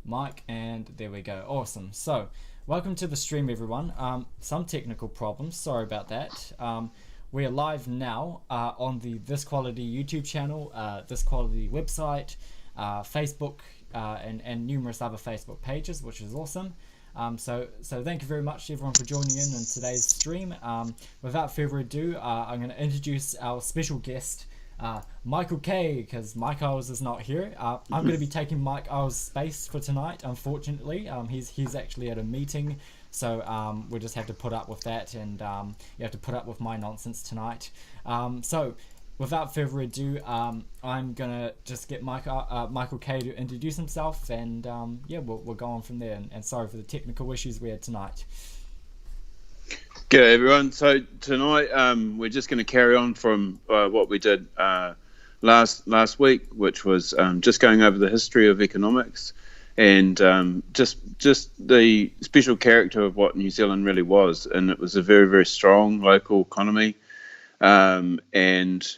Mic, and there we go. Awesome. So, welcome to the stream, everyone. Some technical problems. Sorry about that. We are live now on the This Quality YouTube channel, This Quality website, Facebook, and numerous other Facebook pages, which is awesome. So thank you very much, everyone, for joining in today's stream. Without further ado, I'm going to introduce our special guest, Michael K, because Mike Owls is not here. I'm going to be taking Mike Owls' space for tonight, unfortunately. He's actually at a meeting, so we'll just have to put up with that, and you have to put up with my nonsense tonight. So without further ado, I'm going to just get Michael K to introduce himself, and yeah, we'll go on from there, and sorry for the technical issues we had tonight. G'day everyone. So tonight we're just going to carry on from what we did last week, which was just going over the history of economics and just the special character of what New Zealand really was. And it was a very, very strong local economy, and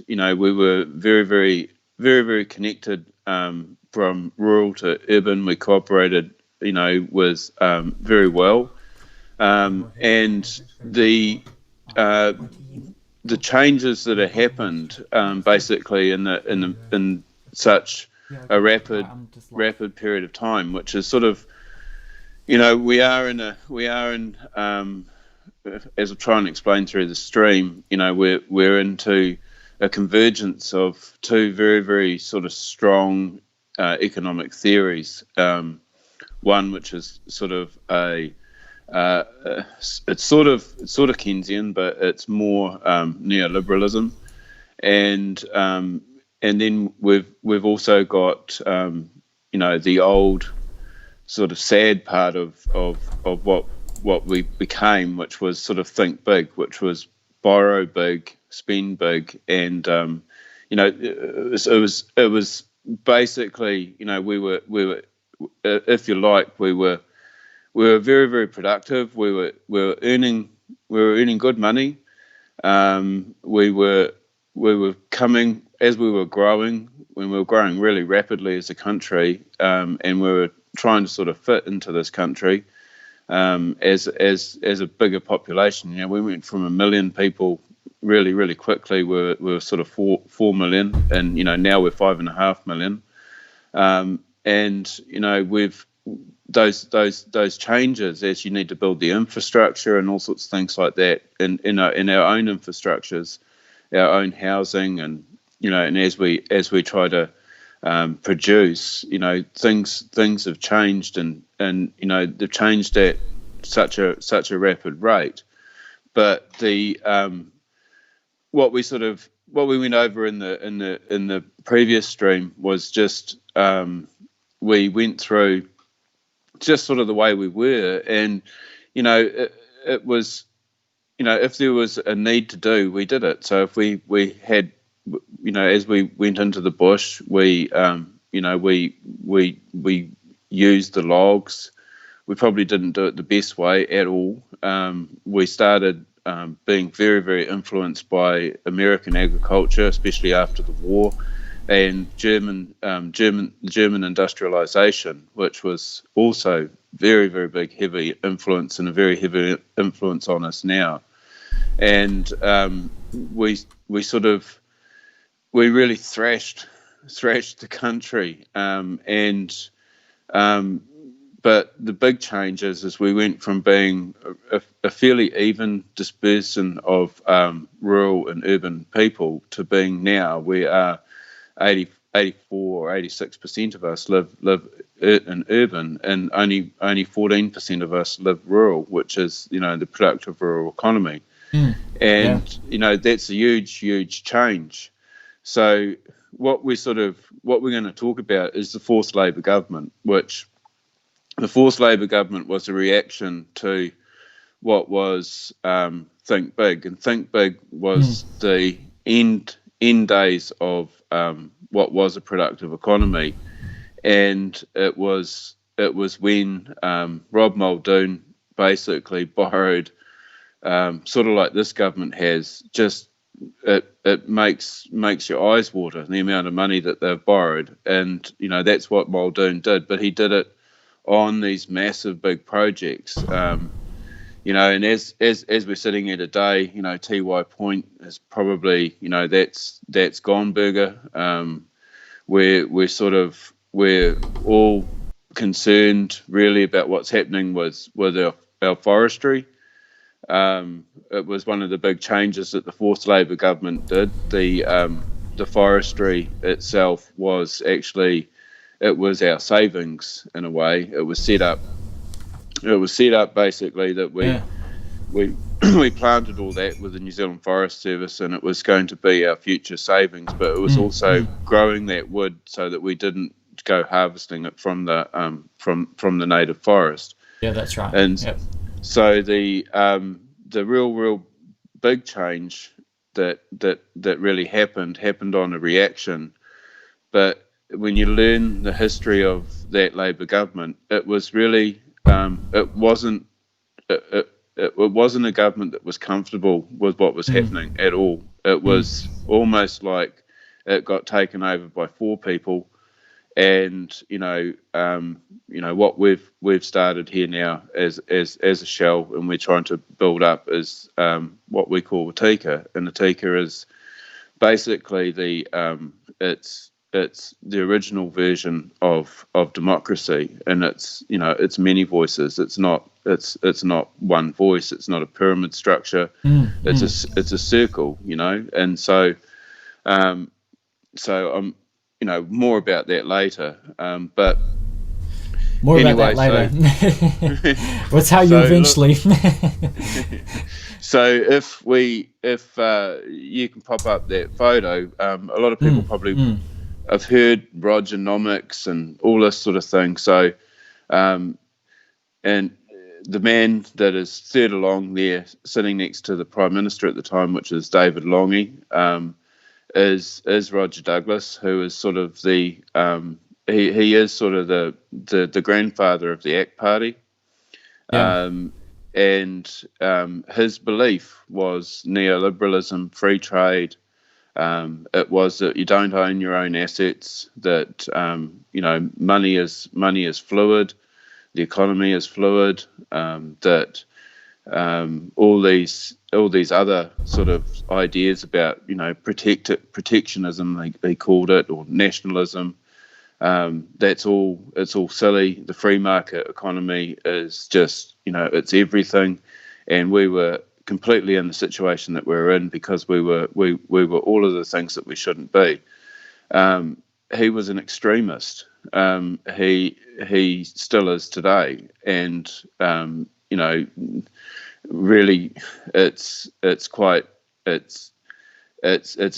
we were very, very, very, very connected from rural to urban. We cooperated, with very well. And the changes that have happened basically in such a rapid period of time, which is sort of, we are in as I try and explain through the stream, we're into a convergence of two very, very sort of strong economic theories. One which is sort of it's sort of Keynesian, but it's more neoliberalism, and then we've also got the old sort of sad part of what we became, which was sort of think big, which was borrow big, spend big, and it was basically, we were if you like, we were very, very productive. We were earning good money. We were coming as we were growing, when we were growing really rapidly as a country, and we were trying to sort of fit into this country as a bigger population. We went from 1 million people really, really quickly. We were sort of 4 million, and now we're 5.5 million. And we've those changes, as you need to build the infrastructure and all sorts of things like that in our own infrastructures, our own housing, and and as we try to produce, things have changed, and they've changed at such a rapid rate. But the what we went over in the previous stream was just we went through just sort of the way we were, and it was, if there was a need to do, we did it. So if we had, as we went into the bush, we used the logs. We probably didn't do it the best way at all. We started being very, very influenced by American agriculture, especially after the war, and German industrialization, which was also very, very big, heavy influence, and a very heavy influence on us now. And we really thrashed the country, but the big changes is we went from being a fairly even dispersion of rural and urban people to being now we are 84 or 86% of us live in urban, and only 14% of us live rural, which is the productive rural economy. And that's a huge change. So what we're going to talk about is the forced Labor government, which the forced Labor government was a reaction to what was Think Big, and Think Big was the end days of what was a productive economy, and it was when Rob Muldoon basically borrowed, sort of like this government has. Just it makes your eyes water, the amount of money that they've borrowed, and that's what Muldoon did. But he did it on these massive big projects. And as we're sitting here today, TY Point is probably, that's gone burger. We're all concerned really about what's happening with our forestry. It was one of the big changes that the fourth Labor government did. The forestry itself was actually, it was our savings in a way. It was set up basically that we we planted all that with the New Zealand Forest Service, and it was going to be our future savings, but it was also growing that wood so that we didn't go harvesting it from the from the native forest. Yeah, that's right. And so the real big change that really happened on a reaction. But when you learn the history of that Labor government, it was really it wasn't a government that was comfortable with what was happening at all. It was almost like it got taken over by four people, and what we've started here now as a shell, and we're trying to build up is what we call Attica, and Attica is basically it's the original version of democracy, and it's many voices. It's not one voice. It's not a pyramid structure. It's a circle, and so I'm more about that later. But more anyway, about that later. We'll tell you eventually. So if you can pop up that photo, a lot of people probably have heard Rogernomics and all this sort of thing. So, and the man that is third along there, sitting next to the Prime Minister at the time, which is David Lange, is Roger Douglas, who is sort of he is sort of the grandfather of the ACT Party. Yeah. And his belief was neoliberalism, free trade. It was that you don't own your own assets, that money is fluid, the economy is fluid, that all these other sort of ideas about protectionism, they called it, or nationalism. It's all silly. The free market economy is just it's everything, and we were completely in the situation that we're in because we were all of the things that we shouldn't be. He was an extremist. He still is today, and really, it's a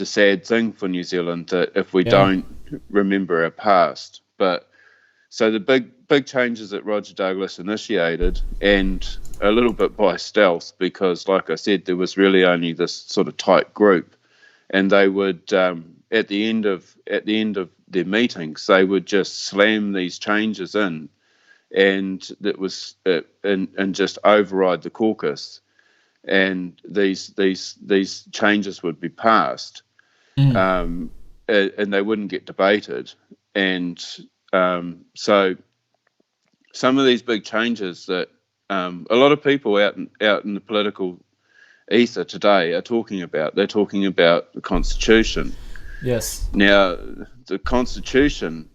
sad thing for New Zealand that if we don't remember our past. But so the big changes that Roger Douglas initiated, and a little bit by stealth, because like I said, there was really only this sort of tight group, and they would at the end of their meetings, they would just slam these changes in, and that was and just override the caucus, and these changes would be passed, and they wouldn't get debated, and so some of these big changes that a lot of people out in the political ether today are talking about. They're talking about the Constitution. Yes. Now, the Constitution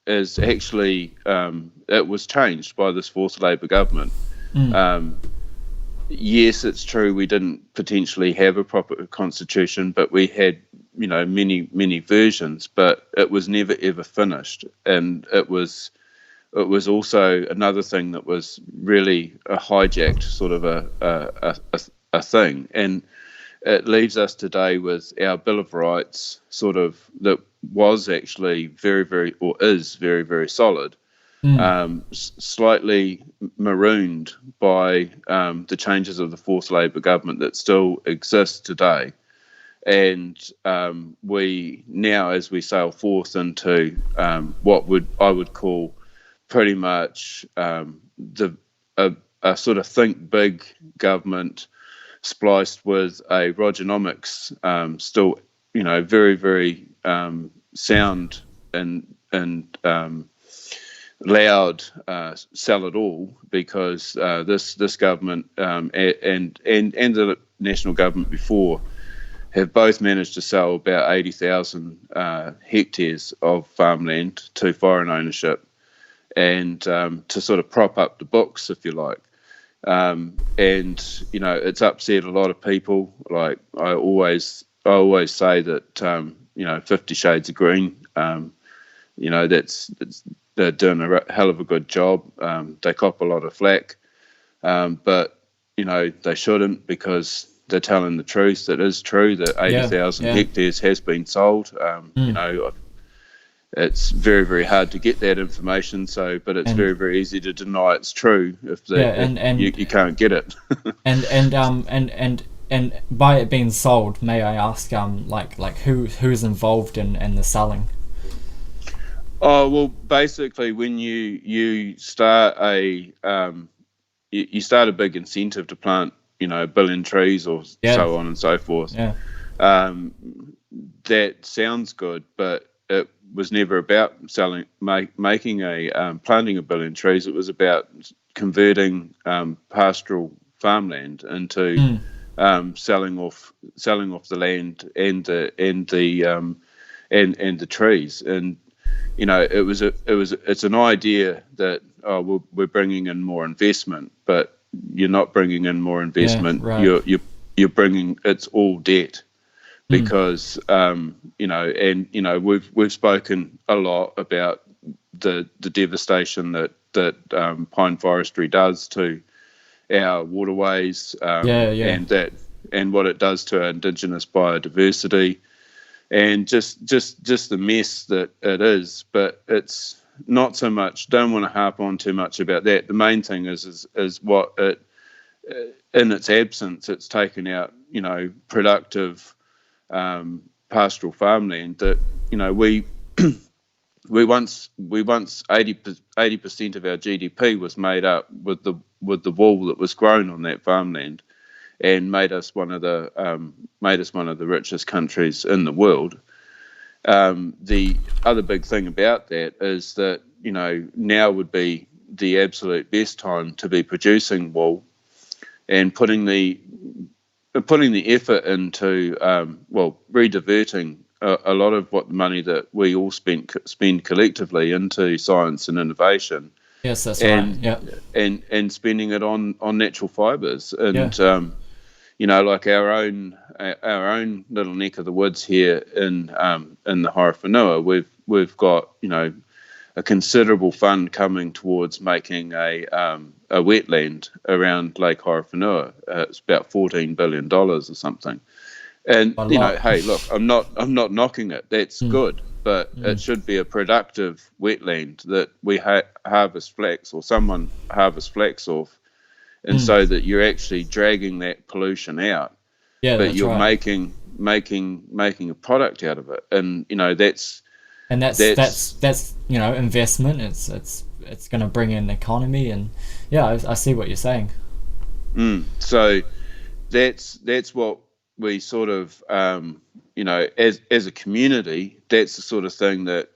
is actually it was changed by this fourth Labor government. Yes, it's true we didn't potentially have a proper Constitution, but we had many versions, but it was never ever finished, and it was also another thing that was really a hijacked sort of a thing, and it leaves us today with our Bill of Rights, sort of, that was actually is very, very solid, slightly marooned by the changes of the fourth Labor government that still exists today. And we now, as we sail forth into what I would call pretty much a sort of think big government spliced with a Rogernomics, still very, very sound and loud sell it all, because this government and the national government before have both managed to sell about 80,000 hectares of farmland to foreign ownership, and to sort of prop up the books, if you like. And it's upset a lot of people. Like I always say that 50 Shades of Green. They're doing a hell of a good job. They cop a lot of flack, but they shouldn't, because they're telling the truth. It is true that 80,000 hectares has been sold. It's very, very hard to get that information. But it's very, very easy to deny it's true if you can't get it. and by it being sold, may I ask, like who's involved in the selling? Oh, well, basically, when you start you start a big incentive to plant, 1 billion trees or so on and so forth. Yeah. That sounds good, but it was never about planting 1 billion trees. It was about converting pastoral farmland into selling off the land and the trees. And it's an idea that we're bringing in more investment, but you're not bringing in more investment. Yeah, right. You're bringing, it's all debt, because we've spoken a lot about the devastation that pine forestry does to our waterways, and what it does to our indigenous biodiversity, and just the mess that it is. But it's not so much, don't want to harp on too much about that. The main thing is what it, in its absence, it's taken out, productive pastoral farmland that, we once 80% of our GDP was made up with the wool that was grown on that farmland, and made us one of the richest countries in the world. The other big thing about that is that now would be the absolute best time to be producing wool and putting the effort into rediverting a lot of what the money that we all spend collectively into science and innovation. Yes, that's right. Yeah. And spending it on natural fibers, and like our own little neck of the woods here in the Horowhenua, we've got a considerable fund coming towards making a wetland around Lake Horowhenua. It's about $14 billion or something. And hey, look, I'm not knocking it. That's good, but it should be a productive wetland that we harvest flax, or someone harvests flax off, and so that you're actually dragging that pollution out. Yeah, but you're right. making a product out of it, and that's investment. It's going to bring in the economy, and I see what you're saying. So that's what we sort of as a community, that's the sort of thing that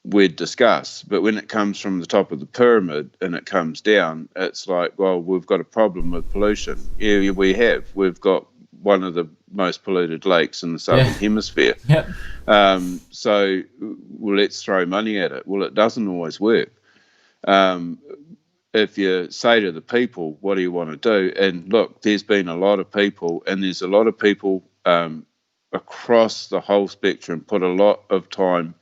we'd discuss. But when it comes from the top of the pyramid and it comes down, it's like, well, we've got a problem with pollution. Yeah, we've got one of the most polluted lakes in the southern hemisphere. Yep. So let's throw money at it. Well, it doesn't always work. If you say to the people, what do you want to do? And look, there's been a lot of people, and there's a lot of people across the whole spectrum put a lot of time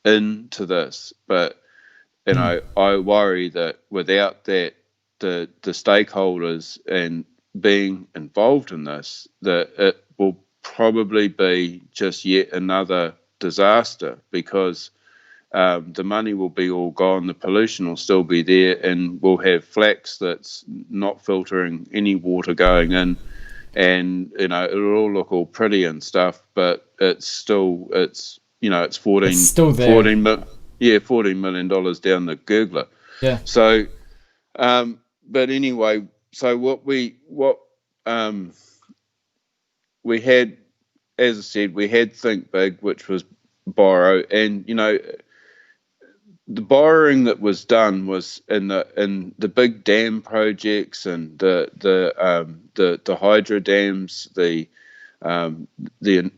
into this. But, I worry that without that, the stakeholders and being involved in this, that it will probably be just yet another disaster, because the money will be all gone, the pollution will still be there, and we'll have flax that's not filtering any water going in, and it'll all look all pretty and stuff, but it's still it's still there. $14 million down the gurgler. Yeah. So but anyway, so what we had, as I said, we had Think Big, which was borrow, and the borrowing that was done was in the big dam projects and the hydro dams, the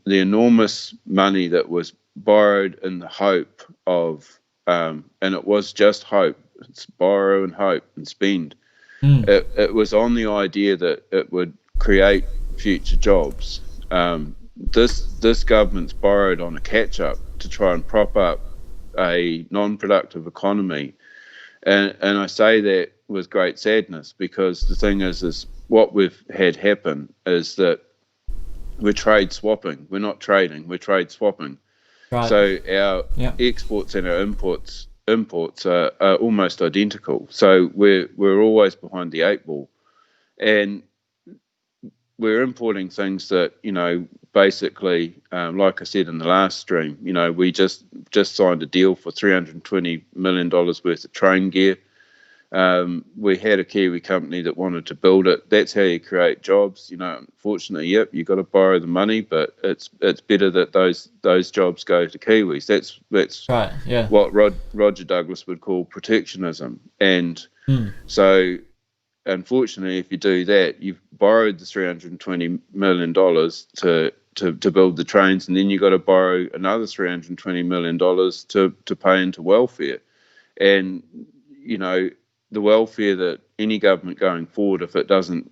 enormous money that was borrowed in the hope of, and it was just hope. It's borrow and hope and spend. Mm. It was on the idea that it would create future jobs. This government's borrowed on a catch up to try and prop up a non-productive economy, and I say that with great sadness, because the thing is what we've had happen is that we're trade swapping. We're not trading. We're trade swapping. Right. So our Yeah. exports and our imports are almost identical. So we're always behind the eight ball, and we're importing things that, basically, like I said in the last stream, we just signed a deal for $320 million worth of train gear. We had a Kiwi company that wanted to build it. That's how you create jobs. Unfortunately, yep, you got to borrow the money, but it's better that those jobs go to Kiwis. That's Right. Yeah. what Roger Douglas would call protectionism. And Mm. so, unfortunately, if you do that, you've borrowed the $320 million to build the trains, and then you've got to borrow another $320 million to pay into welfare. And, the welfare that any government going forward, if it doesn't,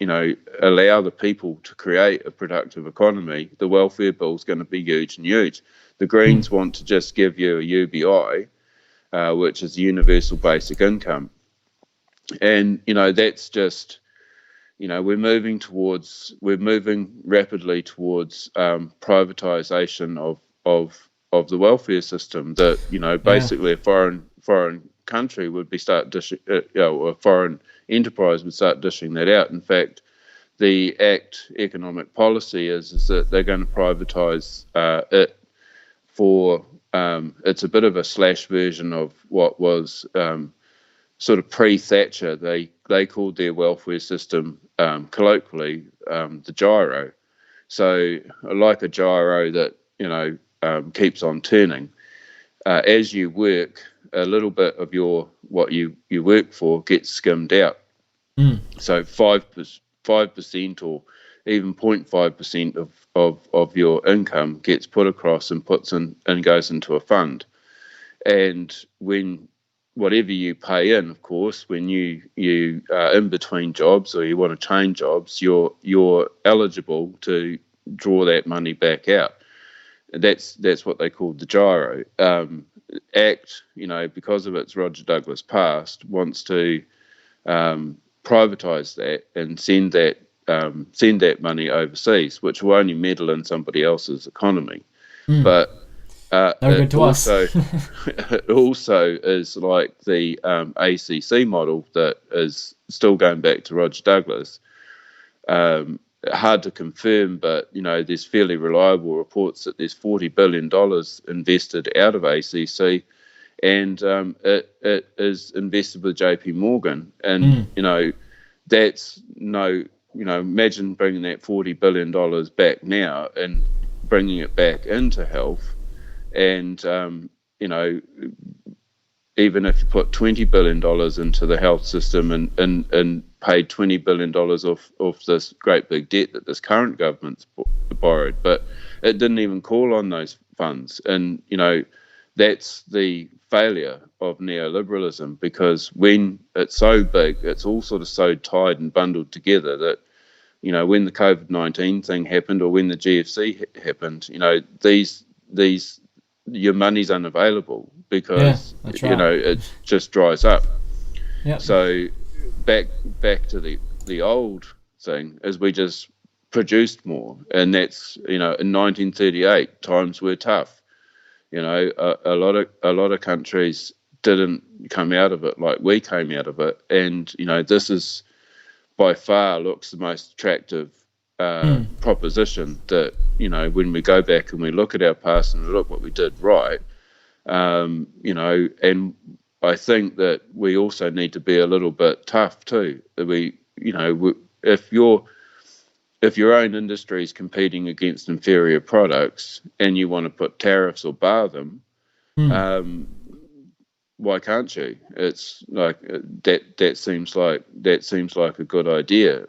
allow the people to create a productive economy, the welfare bill is going to be huge and huge. The Greens want to just give you a UBI, which is universal basic income. And, that's just, we're moving rapidly towards privatization of the welfare system, that, basically a foreign country would be a foreign enterprise would start dishing that out. In fact, the ACT economic policy is that they're going to privatize it for, it's a bit of a slash version of what was sort of pre-Thatcher. They called their welfare system, colloquially, the gyro. So, like a gyro that keeps on turning. As you work, a little bit of what you work for gets skimmed out. Mm. So 5% or even 0.5% of your income gets put across and goes into a fund. And when whatever you pay in, of course, when you are in between jobs or you want to change jobs, you're eligible to draw that money back out. That's what they called the gyro. ACT, because of its Roger Douglas past, wants to privatise that and send that money overseas, which will only meddle in somebody else's economy. Mm. But No good to us. it also is like the ACC model that is still going back to Roger Douglas. Hard to confirm, but there's fairly reliable reports that there's $40 billion invested out of ACC, and it is invested with JP Morgan, and that's imagine bringing that $40 billion back now and bringing it back into health, and even if you put $20 billion into the health system and paid $20 billion off this great big debt that this current government's borrowed, but it didn't even call on those funds. And, that's the failure of neoliberalism, because when it's so big, it's all sort of so tied and bundled together that, when the COVID-19 thing happened, or when the GFC happened, these your money's unavailable, because it just dries up. Yep. So back to the old thing is we just produced more, and that's in 1938 times were tough. A lot of countries didn't come out of it like we came out of it, and this is by far looks the most attractive proposition, that when we go back and we look at our past and we look what we did right, and I think that we also need to be a little bit tough too. That if your own industry is competing against inferior products and you want to put tariffs or bar them, why can't you? It's like that seems like a good idea.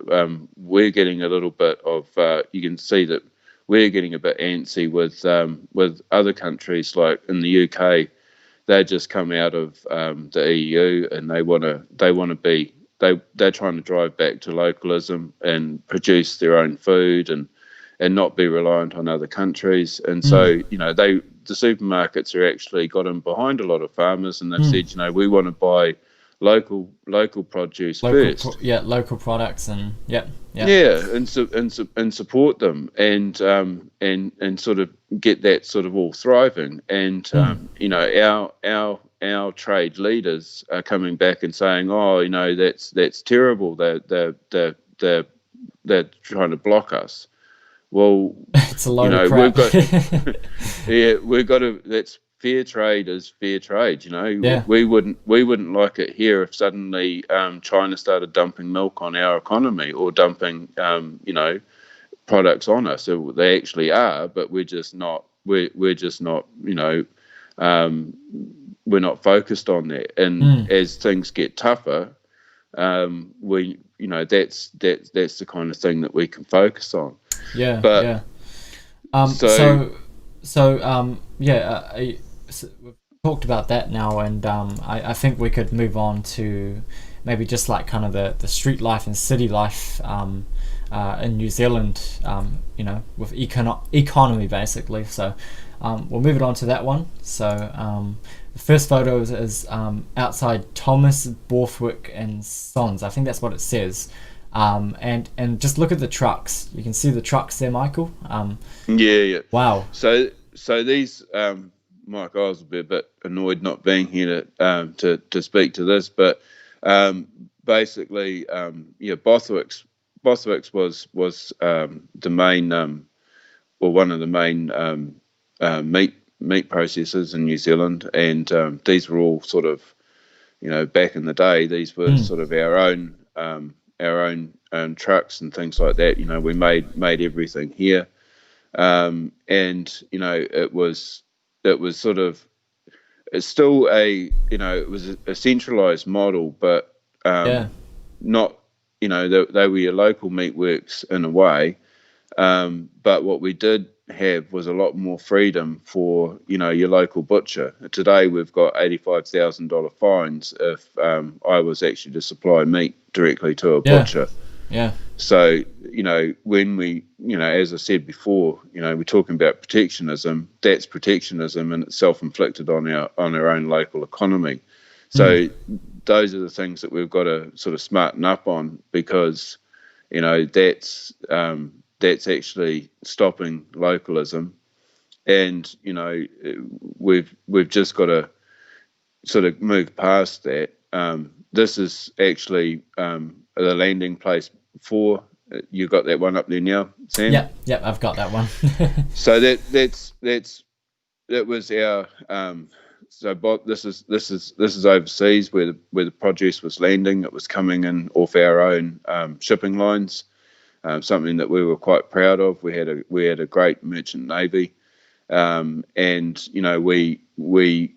We're getting a little bit of you can see that we're getting a bit antsy with other countries like in the UK. They just come out of the EU and they want to be they're trying to drive back to localism and produce their own food and not be reliant on other countries. And Mm. so the supermarkets are actually got in behind a lot of farmers, and they've Mm. said, we want to buy local produce first. Local products, and yep. Yeah, and support them, and sort of get that sort of all thriving. And Mm. our trade leaders are coming back and saying, oh, that's terrible. They're trying to block us. Well, It's a load of we've crap. got we've got to. That's fair trade is fair trade. Yeah. We wouldn't like it here if suddenly China started dumping milk on our economy or dumping products on us. So they actually are, but we're just not. We're just not. We're not focused on that. And Mm. as things get tougher, we that's the kind of thing that we can focus on. Yeah. But Yeah. so So we've talked about that now, and I think we could move on to maybe just like kind of the street life and city life in New Zealand, with economy basically. So we'll move it on to that one. So the first photo is outside Thomas Borthwick and Sons. I think that's what it says. And just look at the trucks. You can see the trucks there, Michael. yeah. Wow. So these, Mike, I was a bit annoyed not being here to speak to this, but basically, Bothwick's was the main, or one of the main meat processors in New Zealand, and these were all sort of, back in the day, these were sort of our own trucks and things like that. We made everything here. And it was sort of, it's still it was a centralized model, but Yeah. not, they were your local meatworks in a way. But what we did have was a lot more freedom for your local butcher. Today we've got $85,000 fines if I was actually to supply meat directly to a butcher. Yeah. So, when we, as I said before, we're talking about protectionism. That's protectionism, and it's self-inflicted on our own local economy. So those are the things that we've got to sort of smarten up on, because, that's actually stopping localism, and we've just got to sort of move past that. This is actually the landing place for. You got that one up there now, Sam? Yep, I've got that one. So that was our. This is overseas where the produce was landing. It was coming in off our own shipping lines. Something that we were quite proud of. We had a great merchant navy, and we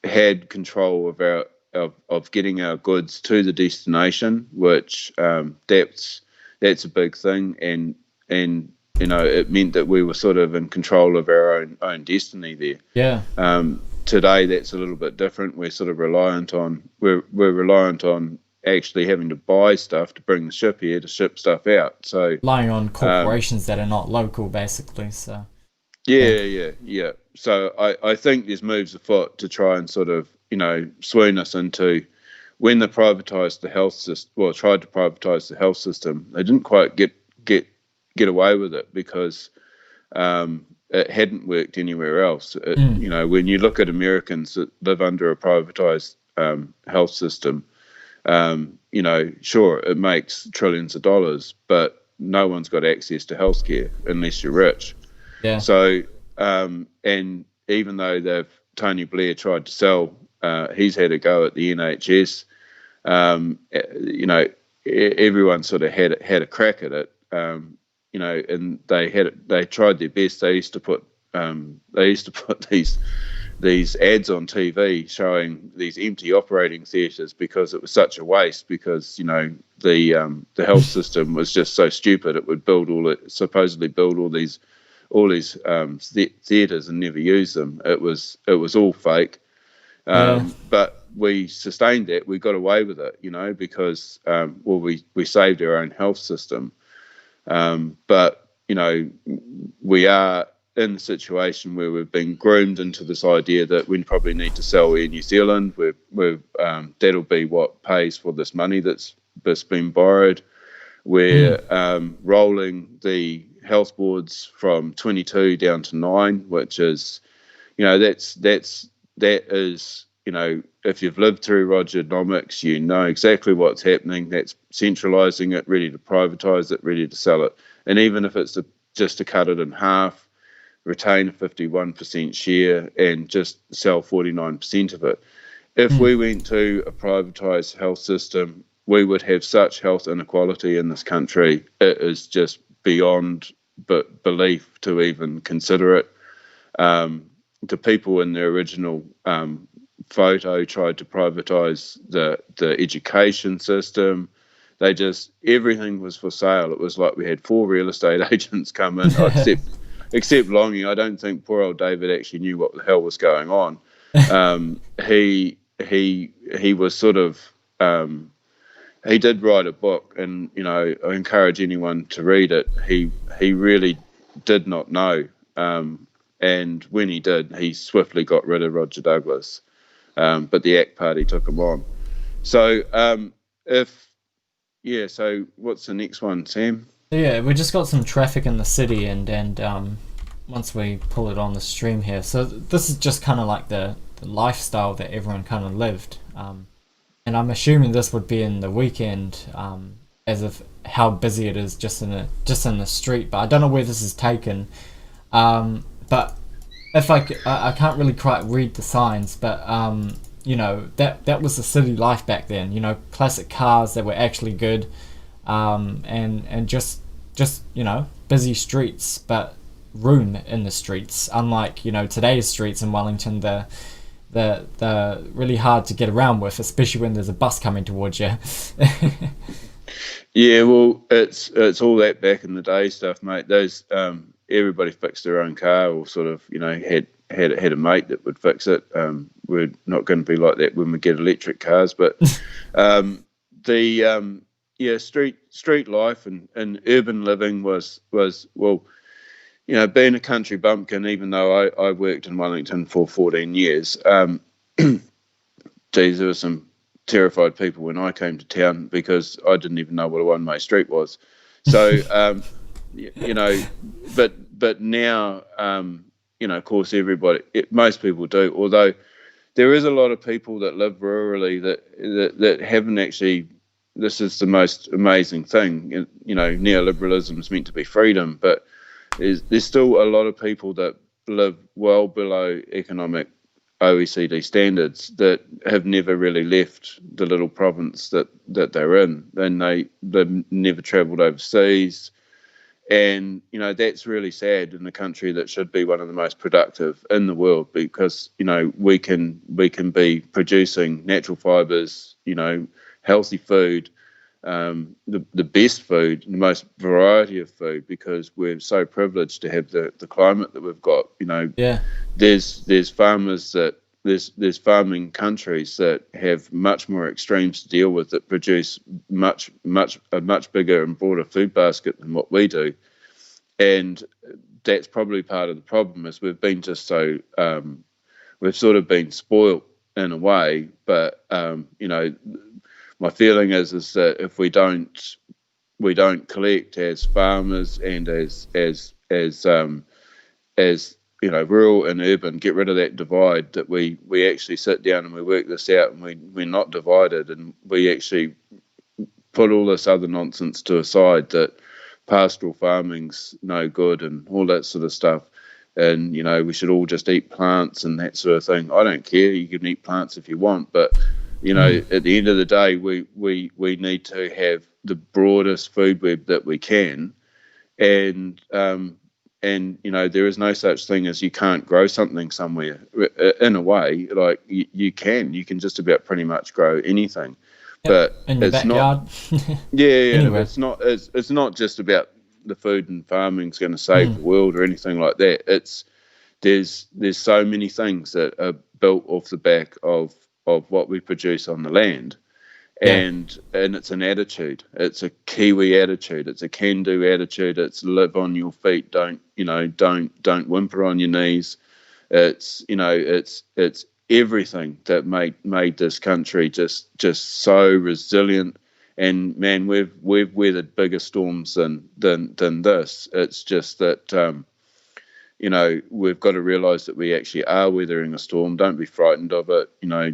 had control of getting our goods to the destination, which that's a big thing, and it meant that we were sort of in control of our own destiny there. Yeah. Today that's a little bit different. We're sort of reliant on actually having to buy stuff to bring the ship here to ship stuff out. So Relying on corporations that are not local, basically. So yeah. So I think there's moves afoot to try and sort of swoon us into, when they privatized the health system, well, tried to privatize the health system, they didn't quite get away with it, because it hadn't worked anywhere else. When you look at Americans that live under a privatized health system, sure, it makes trillions of dollars, but no one's got access to healthcare unless you're rich. yeah. So, and even though Tony Blair tried to sell, he's had a go at the NHS. Everyone sort of had a crack at it. And they tried their best. They used to put these these ads on TV showing these empty operating theatres because it was such a waste, because the health system was just so stupid. It would supposedly build all these theatres and never use them. It was all fake. Yeah. But we sustained that. We got away with it, because we saved our own health system. But we are in the situation where we've been groomed into this idea that we probably need to sell Air New Zealand. That'll be what pays for this money that's been borrowed. We're rolling the health boards from 22 down to 9, which is, that is, if you've lived through Rogernomics, you know exactly what's happening. That's centralising it, ready to privatise it, ready to sell it. And even if it's just to cut it in half, retain a 51% share and just sell 49% of it. If we went to a privatised health system, we would have such health inequality in this country. It is just beyond belief to even consider it. The people in the original photo tried to privatise the education system. Everything was for sale. It was like we had 4 real estate agents come in, except Longy. I don't think poor old David actually knew what the hell was going on. He was sort of he did write a book, and I encourage anyone to read it. He really did not know, and when he did, he swiftly got rid of Roger Douglas. But the ACT Party took him on. So so what's the next one, Sam? Yeah, we just got some traffic in the city, and once we pull it on the stream here, so this is just kind of like the lifestyle that everyone kind of lived, and I'm assuming this would be in the weekend, as of how busy it is just in the street. But I don't know where this is taken, but if I can't really quite read the signs, but that was the city life back then. Classic cars that were actually good, and just busy streets, but room in the streets. Unlike today's streets in Wellington, they're really hard to get around with, especially when there's a bus coming towards you. Yeah, well, it's all that back in the day stuff, mate. Those everybody fixed their own car, or sort of had a mate that would fix it. We're not going to be like that when we get electric cars, but street life and urban living was well, being a country bumpkin. Even though I worked in Wellington for 14 years, geez, there were some terrified people when I came to town because I didn't even know what a one-way street was. So but now of course most people do, although there is a lot of people that live rurally that haven't actually. This is the most amazing thing. Neoliberalism is meant to be freedom, but there's still a lot of people that live well below economic OECD standards that have never really left the little province that they're in, and they've never travelled overseas. And that's really sad in a country that should be one of the most productive in the world, because we can be producing natural fibres, healthy food, the best food, the most variety of food, because we're so privileged to have the climate that we've got. There's farmers there's farming countries that have much more extremes to deal with, that produce a much bigger and broader food basket than what we do. And that's probably part of the problem, is we've been just so we've sort of been spoilt in a way. But my feeling is that if we don't collect as farmers and as rural and urban, get rid of that divide, that we actually sit down and we work this out, and we're not divided, and we actually put all this other nonsense to a side, that pastoral farming's no good and all that sort of stuff, and we should all just eat plants and that sort of thing. I don't care, you can eat plants if you want, but at the end of the day, we need to have the broadest food web that we can. And there is no such thing as you can't grow something somewhere. In a way, like you can just about pretty much grow anything, Yep. but In your it's not. backyard. Yeah, Anywhere. it's not just about the food and farming's going to save the world or anything like that. There's so many things that are built off the back of what we produce on the land. Yeah. And it's an attitude. It's a Kiwi attitude. It's a can-do attitude. It's live on your feet. Don't whimper on your knees. It's everything that made this country just so resilient. And man, we've weathered bigger storms than this. It's just that we've got to realise that we actually are weathering a storm. Don't be frightened of it.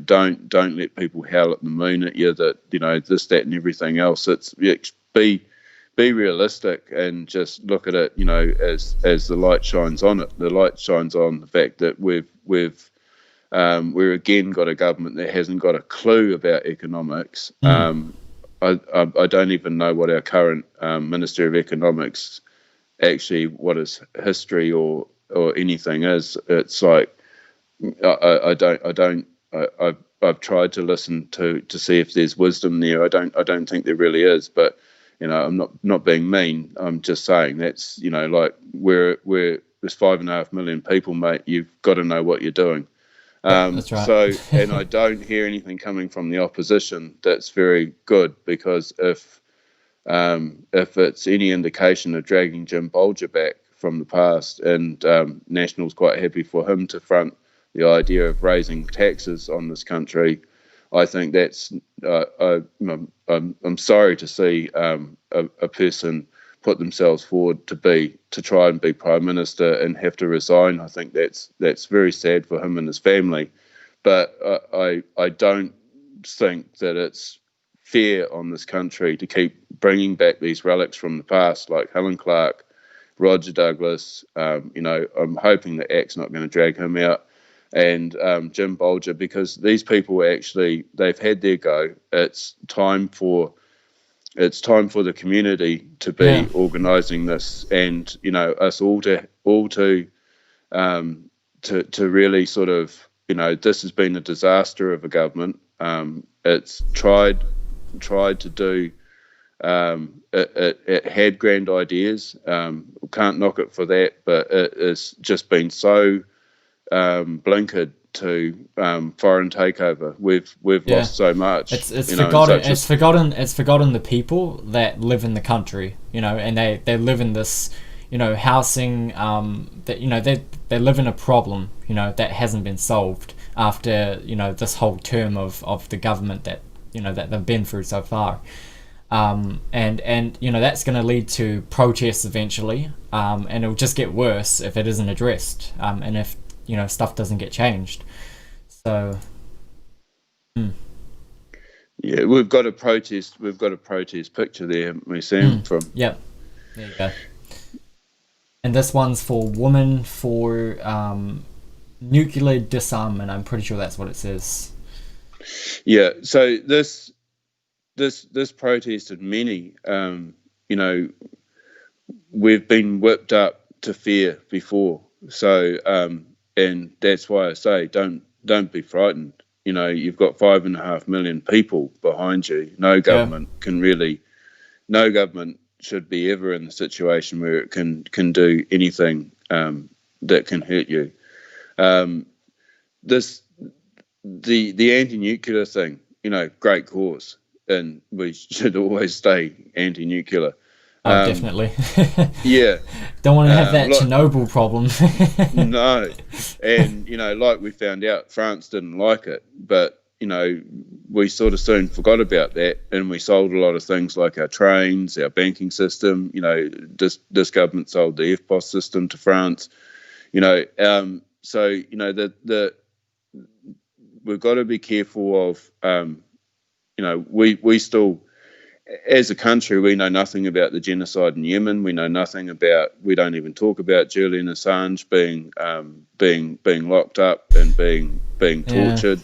Don't let people howl at the moon at you that this, that, and everything else. It's be realistic and just look at it. As the light shines on it. The light shines on the fact that we've again got a government that hasn't got a clue about economics. I don't even know what our current Minister of Economics actually what his history or anything is. It's like I've tried to listen to see if there's wisdom there. I don't think there really is, but I'm not being mean. I'm just saying that's like we're there's 5.5 million people, mate. You've got to know what you're doing. That's right. So, and I don't hear anything coming from the opposition that's very good, because if it's any indication of dragging Jim Bolger back from the past, and National's quite happy for him to front the idea of raising taxes on this country, I think that's I'm sorry to see a person put themselves forward to try and be Prime Minister and have to resign. I think that's very sad for him and his family, but I don't think that it's fair on this country to keep bringing back these relics from the past, like Helen Clark, Roger Douglas. I'm hoping that ACT's not going to drag him out, and Jim Bolger, because these people they've had their go. It's time for the community to be organising this, and us all to really sort of this has been a disaster of a government. It's tried to do. It had grand ideas. Can't knock it for that, but it has just been so blinkered to foreign takeover. We've lost so much. It's forgotten. It's forgotten the people that live in the country. And they live in this housing. That they live in a problem. That hasn't been solved after this whole term of the government that that they've been through so far. And that's going to lead to protests eventually, and it'll just get worse if it isn't addressed, and if stuff doesn't get changed. So yeah, we've got a protest picture there, haven't we, Sam? Yep, there you go. And this one's for Women for Nuclear Disarmament. I'm pretty sure that's what it says. Yeah, so this protest and many, we've been whipped up to fear before. So, and that's why I say don't be frightened. You've got 5.5 million people behind you. No government should be ever in the situation where it can do anything that can hurt you. The anti-nuclear thing, great cause, and we should always stay anti-nuclear. Definitely. Yeah. Don't want to have that Chernobyl problem. No. And, like we found out, France didn't like it, but, we sort of soon forgot about that, and we sold a lot of things like our trains, our banking system. This government sold the FPOS system to France. So, we've got to be careful of, we still, as a country, we know nothing about the genocide in Yemen. We know nothing about. We don't even talk about Julian Assange being locked up and being tortured.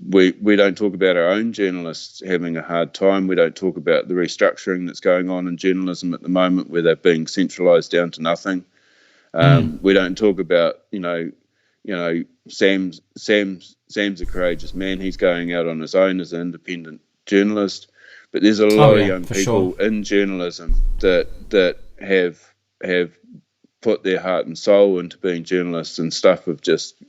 we don't talk about our own journalists having a hard time. We don't talk about the restructuring that's going on in journalism at the moment, where they're being centralised down to nothing. We don't talk about Sam's a courageous man. He's going out on his own as an independent journalist. But there's a lot of young people in journalism that have put their heart and soul into being journalists, and stuff have just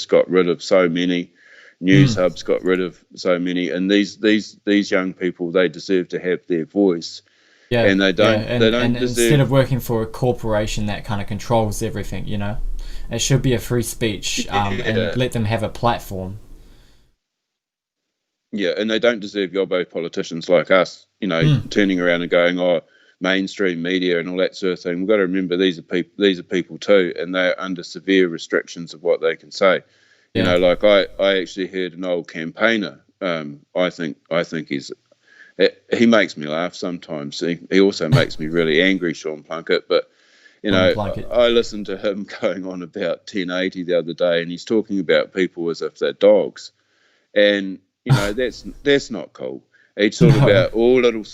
got rid of so many. News hubs got rid of so many, and these young people, they deserve to have their voice. Yeah, and they don't. And, they don't and deserve... instead of working for a corporation that kind of controls everything, it should be a free speech, and let them have a platform. Yeah, and they don't deserve yobbo politicians like us, turning around and going, "Oh, mainstream media and all that sort of thing." We've got to remember these are people too, and they're under severe restrictions of what they can say. Yeah. Like I actually heard an old campaigner. I think he makes me laugh sometimes. He also makes me really angry, Sean Plunkett. But I listened to him going on about 1080 the other day, and he's talking about people as if they're dogs, and that's not cool. He's talking about all little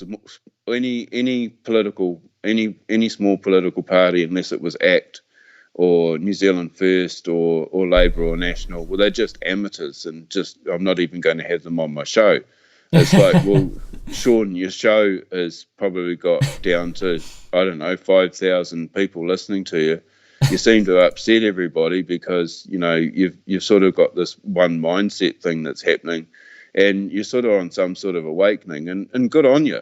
any small political party, unless it was ACT or New Zealand First or Labour or National. Well, they're just amateurs, and I'm not even going to have them on my show. It's like, well, Sean, your show has probably got down to, I don't know, 5,000 people listening to you. You seem to upset everybody because you've sort of got this one mindset thing that's happening, and you're sort of on some sort of awakening, and good on you.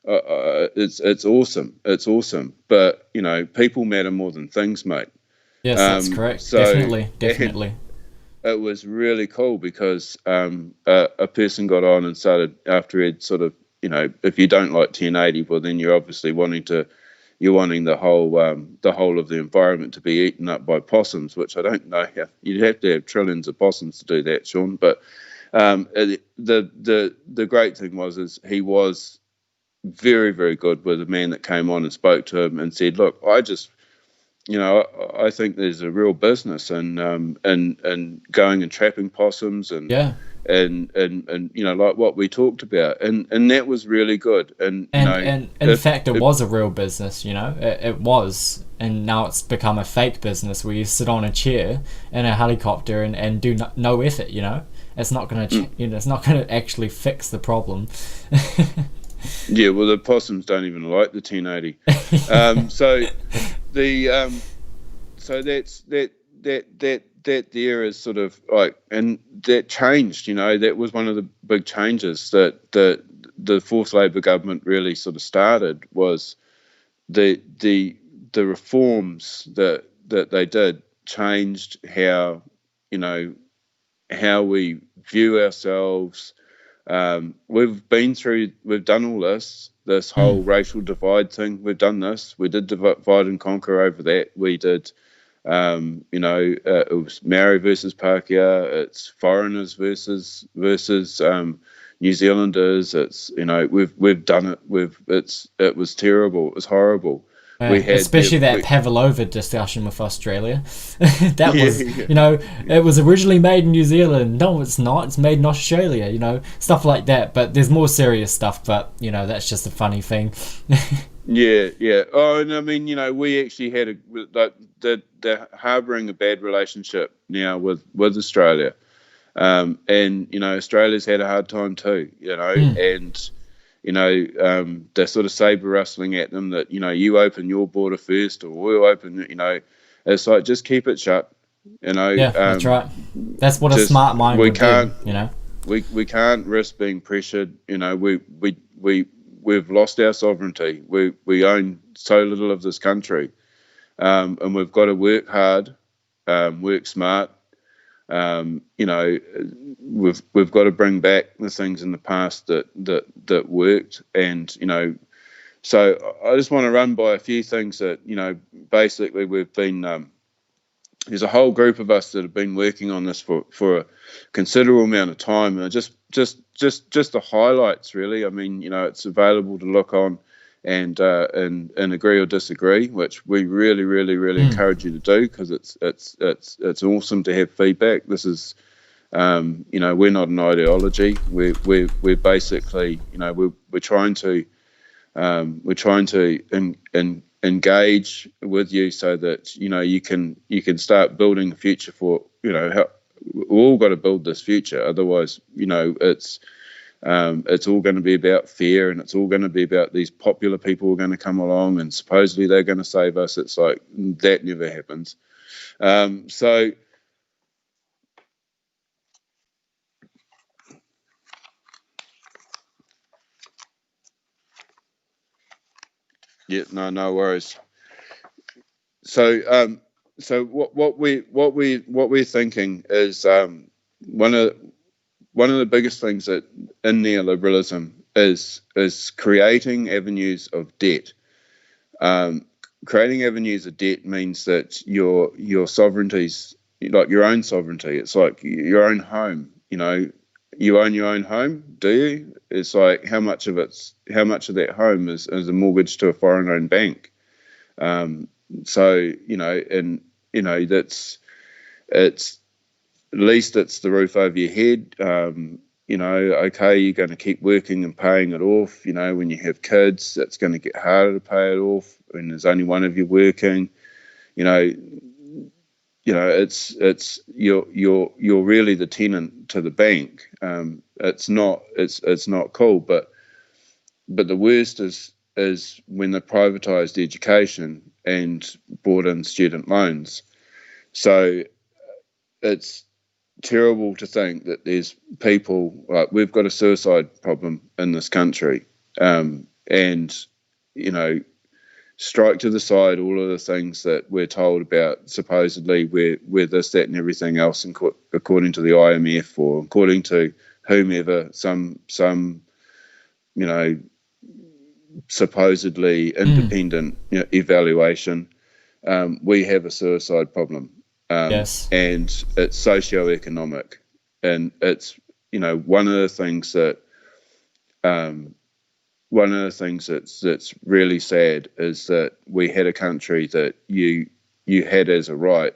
It's awesome. It's awesome. But people matter more than things, mate. Yes, that's correct. So, definitely. It was really cool because a person got on and started, after he'd sort of, if you don't like 1080, well, then you're obviously wanting the whole of the environment to be eaten up by possums, which I don't know how. You'd have to have trillions of possums to do that, Sean. But the great thing was he was very, very good with the man that came on and spoke to him and said, "Look, I think there's a real business in going and trapping possums and like what we talked about, and that was really good." And in fact, it was a real business. It was, and now it's become a fake business where you sit on a chair in a helicopter and do no effort. It's not gonna it's not gonna actually fix the problem. Yeah, well, the possums don't even like the 1080. So that's that there is sort of like, and that changed. That was one of the big changes that the fourth Labour government really sort of started, was the reforms that they did changed how we view ourselves. We've done all this whole racial divide thing. We've done this. We did divide and conquer over that. We did, it was Maori versus Pākehā. It's foreigners versus New Zealanders. It's we've done it. It was terrible. It was horrible. Especially that Pavlova discussion with Australia. That was, it was originally made in New Zealand. No, it's not. It's made in Australia. Stuff like that. But there's more serious stuff. But that's just a funny thing. Yeah. Oh, and I mean, we actually had they're harbouring a bad relationship now with Australia, and Australia's had a hard time too. And. They're sort of saber rustling at them that, you open your border first or we'll open, it's like, just keep it shut, Yeah, that's right. That's what a smart mind would do, We can't risk being pressured, we've lost our sovereignty. We own so little of this country, and we've got to work hard, work smart. We've got to bring back the things in the past that worked, and so I just want to run by a few things that basically we've been. There's a whole group of us that have been working on this for a considerable amount of time, and just the highlights really. I mean, it's available to look on and agree or disagree, which we really encourage you to do, because it's awesome to have feedback. This is we're not an ideology. We're basically we're trying to engage with you so that you can start building a future for we've all got to build this future. Otherwise, it's all going to be about fear, and it's all going to be about these popular people who are going to come along and supposedly they're going to save us. It's like that never happens. So yeah, no worries. So what we're thinking is one of the biggest things that in neoliberalism is creating avenues of debt. Creating avenues of debt means that your sovereignty's like your own sovereignty. It's like your own home. You own your own home, do you? It's like how much of that home is a mortgage to a foreign-owned bank. So that's it's at least it's the roof over your head. Okay, you're going to keep working and paying it off. When you have kids, it's going to get harder to pay it off when there's only one of you working. It's you're really the tenant to the bank. It's not cool, but the worst is when they privatized education and brought in student loans. So it's terrible to think that there's people like we've got a suicide problem in this country, and strike to the side all of the things that we're told about supposedly we're this, that, and everything else, according to the IMF or according to whomever, some supposedly independent evaluation. We have a suicide problem. Yes. And it's socioeconomic, and it's one of the things that's really sad is that we had a country that you had as a right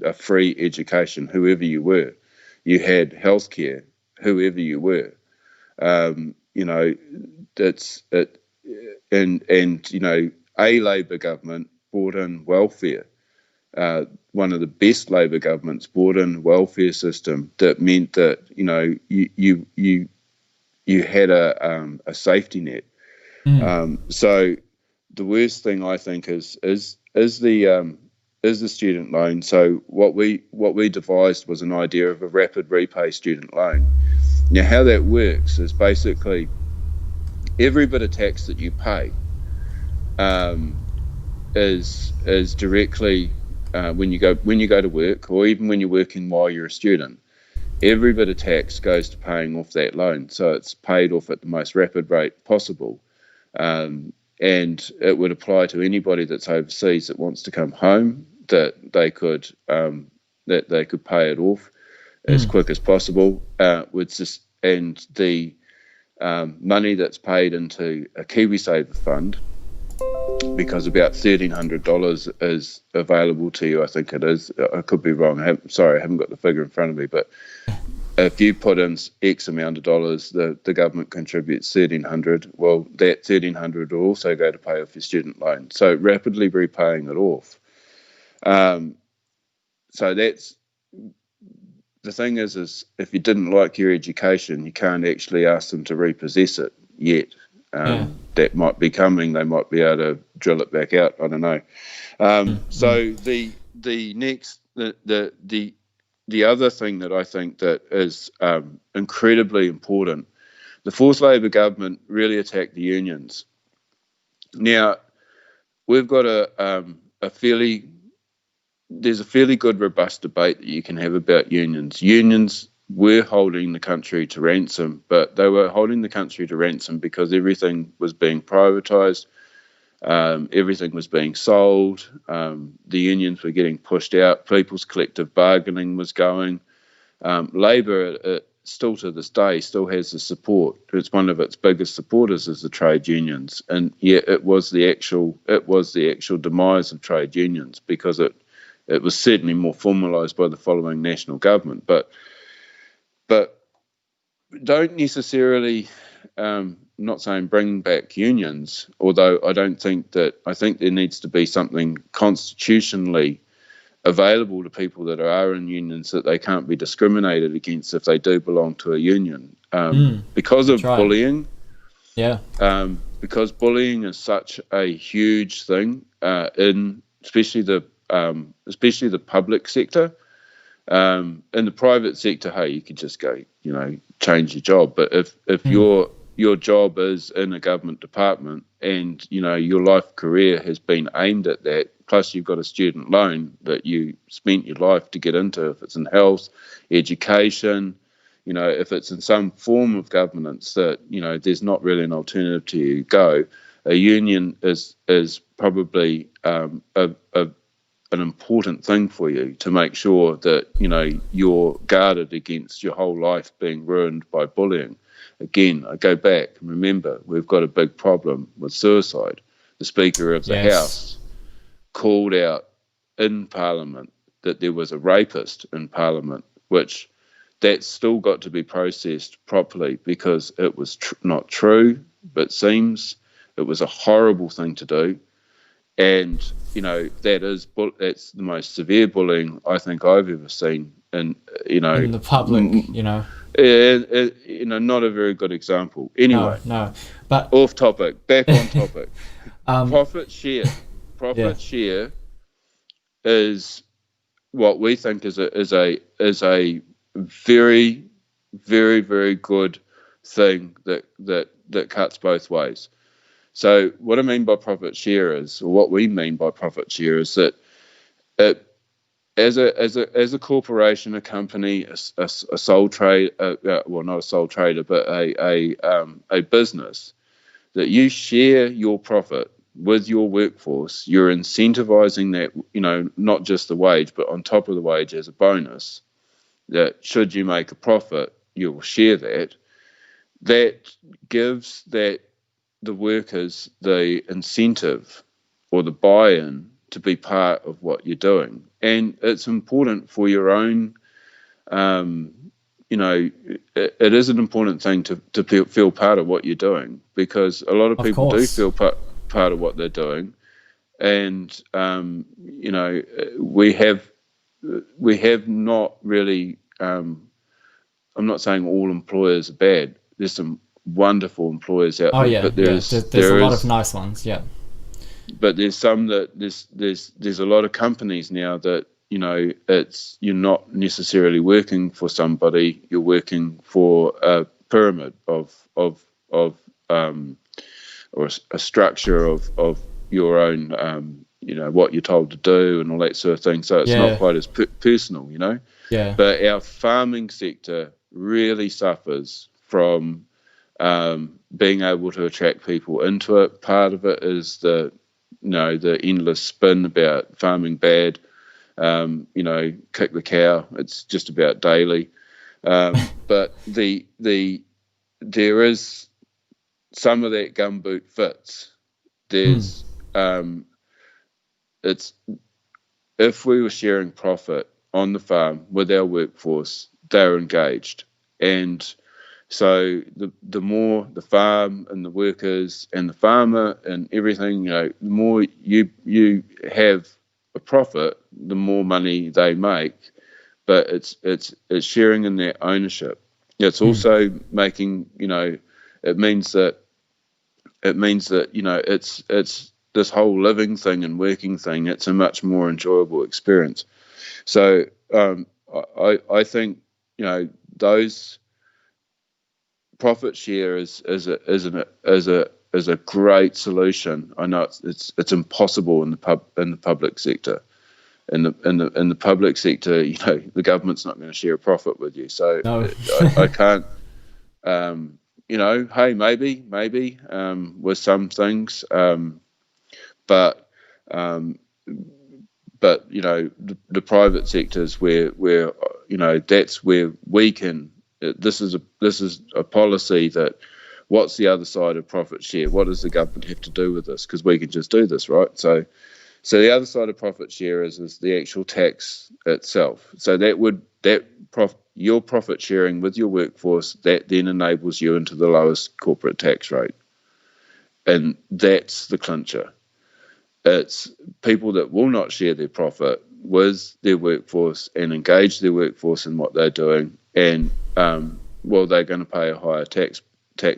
a free education, whoever you were. You had healthcare, whoever you were. That's it, and a Labor government brought in welfare. One of the best Labor governments brought in a welfare system that meant that you had a safety net. So the worst thing I think is the student loan. So what we devised was an idea of a rapid repay student loan. Now how that works is basically every bit of tax that you pay is directly when you go to work, or even when you're working while you're a student. Every bit of tax goes to paying off that loan, so it's paid off at the most rapid rate possible. And it would apply to anybody that's overseas that wants to come home, that they could pay it off as quick as possible. And the money that's paid into a KiwiSaver fund, because about $1,300 is available to you. I think it is. I could be wrong. I haven't got the figure in front of me, but if you put in X amount of dollars, the government contributes $1,300. Well, that $1,300 will also go to pay off your student loan. So rapidly repaying it off. So that's the thing is if you didn't like your education, you can't actually ask them to repossess it yet. That might be coming. They might be able to drill it back out. I don't know. So the other thing that I think that is incredibly important, the fourth Labor government really attacked the unions. Now we've got there's a fairly good, robust debate that you can have about unions. Unions were holding the country to ransom, but they were holding the country to ransom because everything was being privatised, everything was being sold, the unions were getting pushed out, people's collective bargaining was going. Labor still to this day still has the support. It's one of its biggest supporters is the trade unions, and yeah, it was the actual demise of trade unions, because it was certainly more formalised by the following national government, but don't necessarily. Not saying bring back unions, although I think there needs to be something constitutionally available to people that are in unions, that they can't be discriminated against if they do belong to a union, because of bullying. Yeah. Because bullying is such a huge thing in especially the public sector. In the private sector, hey, you could just go, change your job. But if your job is in a government department, and your life career has been aimed at that, plus you've got a student loan that you spent your life to get into, if it's in health, education, if it's in some form of governance that there's not really an alternative to you go, a union is probably an important thing for you, to make sure that you're guarded against your whole life being ruined by bullying. Again, I go back and remember, we've got a big problem with suicide. The Speaker of the House called out in Parliament that there was a rapist in Parliament, which that's still got to be processed properly, because it was not true, but seems it was a horrible thing to do. And that's the most severe bullying I think I've ever seen, in the public, not a very good example. Anyway, no, but off topic, back on topic. Profit share is what we think is a very, very, very good thing that cuts both ways. So what I mean by profit share is, or what we mean by profit share, is that as a corporation, a company, a sole trade, well, not a sole trader, but a business, that you share your profit with your workforce. You're incentivizing that, not just the wage, but on top of the wage as a bonus, that should you make a profit, you will share that. That gives the workers the incentive or the buy-in to be part of what you're doing. And it's important for your own, it is an important thing to feel part of what you're doing, because a lot of people do feel part of what they're doing. And, we have not really, I'm not saying all employers are bad. There's some wonderful employers out there, but there's a lot of nice ones, but there's some that there's a lot of companies now that you're not necessarily working for somebody, you're working for a pyramid of or a structure of your own what you're told to do and all that sort of thing, so it's not quite as personal, but our farming sector really suffers from being able to attract people into it. Part of it is the endless spin about farming bad, kick the cow. It's just about daily. But there is some of that gumboot fits. There's it's, if we were sharing profit on the farm with our workforce, they're engaged, and so the more the farm and the workers and the farmer and everything, the more you have a profit, the more money they make. But it's sharing in their ownership. It's also making, it means that it's this whole living thing and working thing. It's a much more enjoyable experience. So I think those profit share is a great solution. I know it's impossible in the public sector. In the public sector, the government's not going to share a profit with you. So no. I can't. Hey, maybe with some things, but the private sectors where that's where we can this is a policy that, what's the other side of profit share? What does the government have to do with this? Because we can just do this, right? So the other side of profit share is the actual tax itself. So your profit sharing with your workforce, that then enables you into the lowest corporate tax rate, and that's the clincher. It's people that will not share their profit with their workforce and engage their workforce in what they're doing, and they're going to pay a higher tax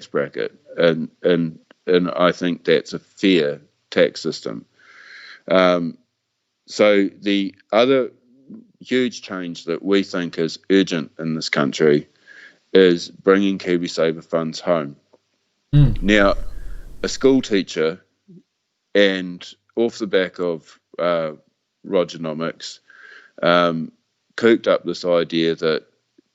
bracket, and I think that's a fair tax system. So the other huge change that we think is urgent in this country is bringing KiwiSaver funds home. Now, a school teacher, and off the back of Rogernomics, cooked up this idea that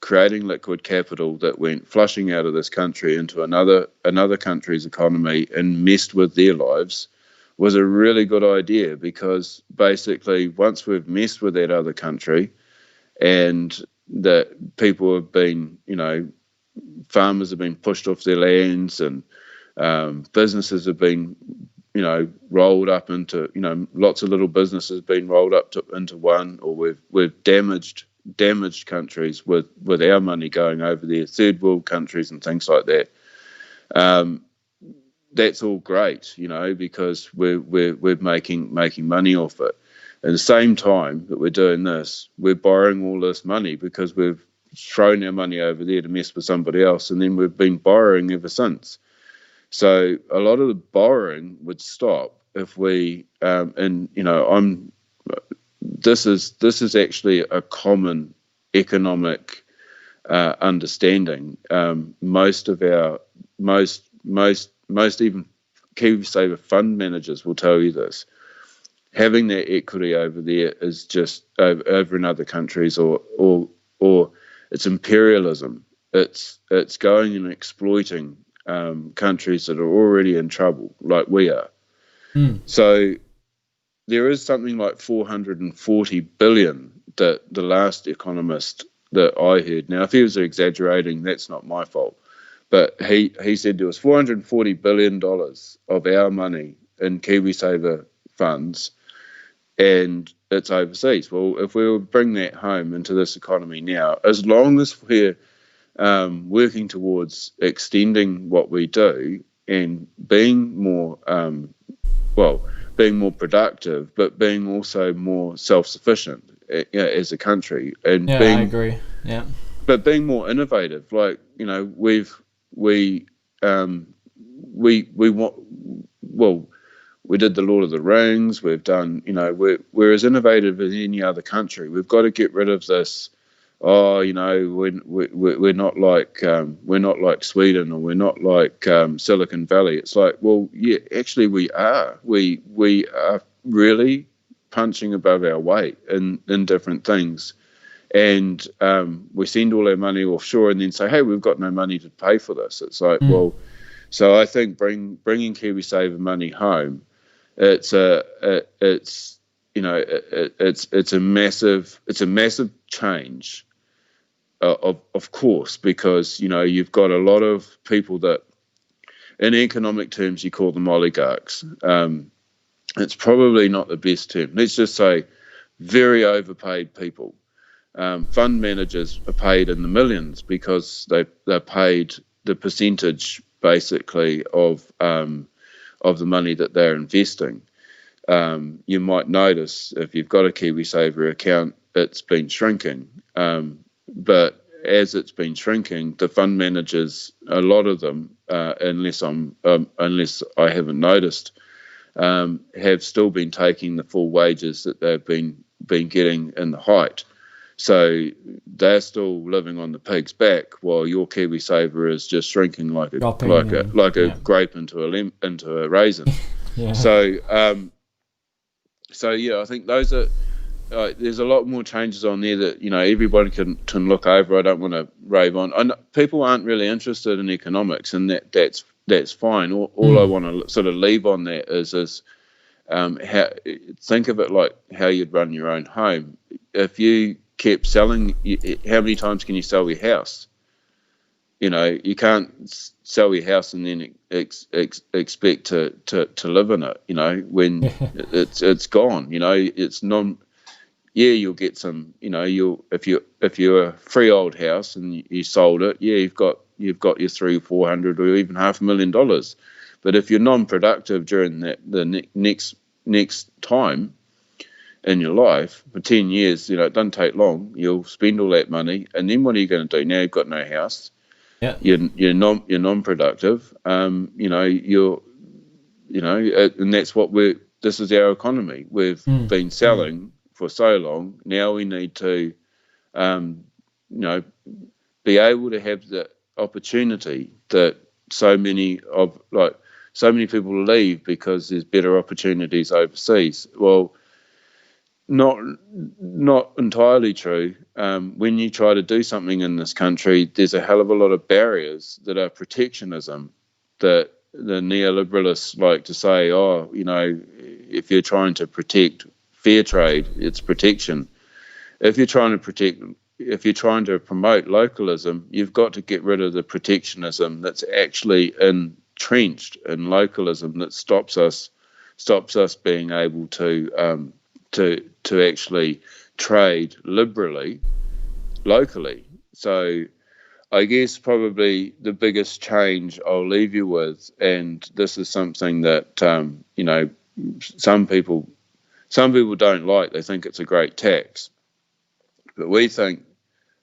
creating liquid capital that went flushing out of this country into another country's economy and messed with their lives was a really good idea, because basically once we've messed with that other country, and that people have been, farmers have been pushed off their lands, and businesses have been, rolled up into, lots of little businesses been rolled up into one, or we've damaged countries with our money going over there, third world countries and things like that. That's all great, because we're making money off it. At the same time that we're doing this, we're borrowing all this money because we've thrown our money over there to mess with somebody else, and then we've been borrowing ever since. So a lot of the borrowing would stop if we, this is actually a common economic understanding. Most even KiwiSaver fund managers will tell you this. Having that equity over there is just over in other countries, or it's imperialism. It's going and exploiting countries that are already in trouble, like we are. So there is something like 440 billion that the last economist that I heard. Now, if he was exaggerating, that's not my fault. But he said there was $440 billion of our money in KiwiSaver funds, and it's overseas. Well, if we would bring that home into this economy now, as long as we're working towards extending what we do and being more, being more productive, but being also more self-sufficient as a country, and I agree. Yeah, but being more innovative. Like, we want, we did the Lord of the Rings. We've done, we're as innovative as any other country. We've got to get rid of this. We're not like Sweden, or we're not like Silicon Valley. It's like, well, yeah, actually we are. We are really punching above our weight in different things. And we send all our money offshore and then say, hey, we've got no money to pay for this. It's like, well, so I think bringing KiwiSaver money home, it's a massive change, of course, because you've got a lot of people that, in economic terms, you call them oligarchs. It's probably not the best term. Let's just say very overpaid people. Fund managers are paid in the millions because they're paid the percentage, basically, of the money that they're investing. You might notice, if you've got a KiwiSaver account, it's been shrinking. But as it's been shrinking, the fund managers, a lot of them, unless I haven't noticed, have still been taking the full wages that they've been getting in the height. So they're still living on the pig's back, while your KiwiSaver is just shrinking like a grape into a raisin. Yeah. So yeah, I think those are. There's a lot more changes on there that everybody can look over. I don't want to rave on. People aren't really interested in economics, and that's fine. All I want to sort of leave on that is how, think of it like how you'd run your own home. If you kept selling, how many times can you sell your house? you can't sell your house and then expect to live in it. When it's gone. It's non. Yeah, you'll get some. You'll if you're a freehold house and you sold it. Yeah, you've got your 300,000 or 400,000 or even $500,000. But if you're non-productive during the next time in your life for 10 years, it doesn't take long. You'll spend all that money, and then what are you going to do? Now you've got no house. Yeah. You're non-productive. And that's what this is our economy. We've been selling for so long. Now we need to, be able to have the opportunity that so many people leave because there's better opportunities overseas. Well, not entirely true. When you try to do something in this country, there's a hell of a lot of barriers that are protectionism, that the neoliberalists like to say, if you're trying to protect fair trade, it's protection. If you're trying to promote localism, you've got to get rid of the protectionism that's actually entrenched in localism that stops us being able to actually trade liberally locally. So I guess probably the biggest change I'll leave you with, and this is something that some people don't like. They think it's a great tax, but we think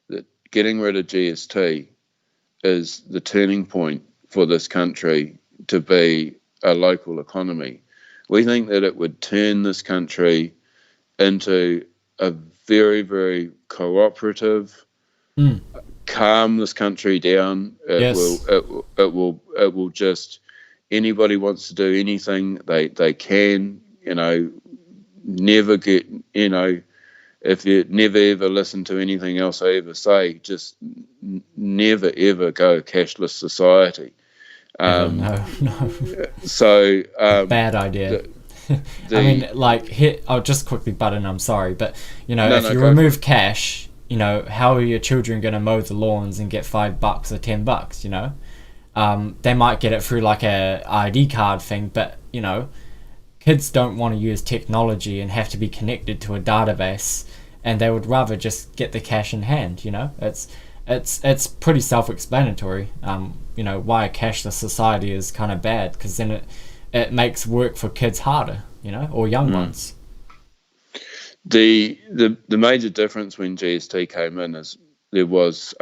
that getting rid of GST is the turning point for this country to be a local economy. We think that it would turn this country into a very, very cooperative, calm this country down. It will just, anybody wants to do anything, they can, never get, if you never ever listen to anything else I ever say, just never ever go cashless society. No. So bad idea. I mean, I'll just quickly butt in, I'm sorry, but if you remove cash, how are your children going to mow the lawns and get $5 or $10? They might get it through like a ID card thing, but kids don't want to use technology and have to be connected to a database, and they would rather just get the cash in hand. It's pretty self-explanatory. Why a cashless society is kind of bad, because then it makes work for kids harder, or young ones. The major difference when GST came in is there was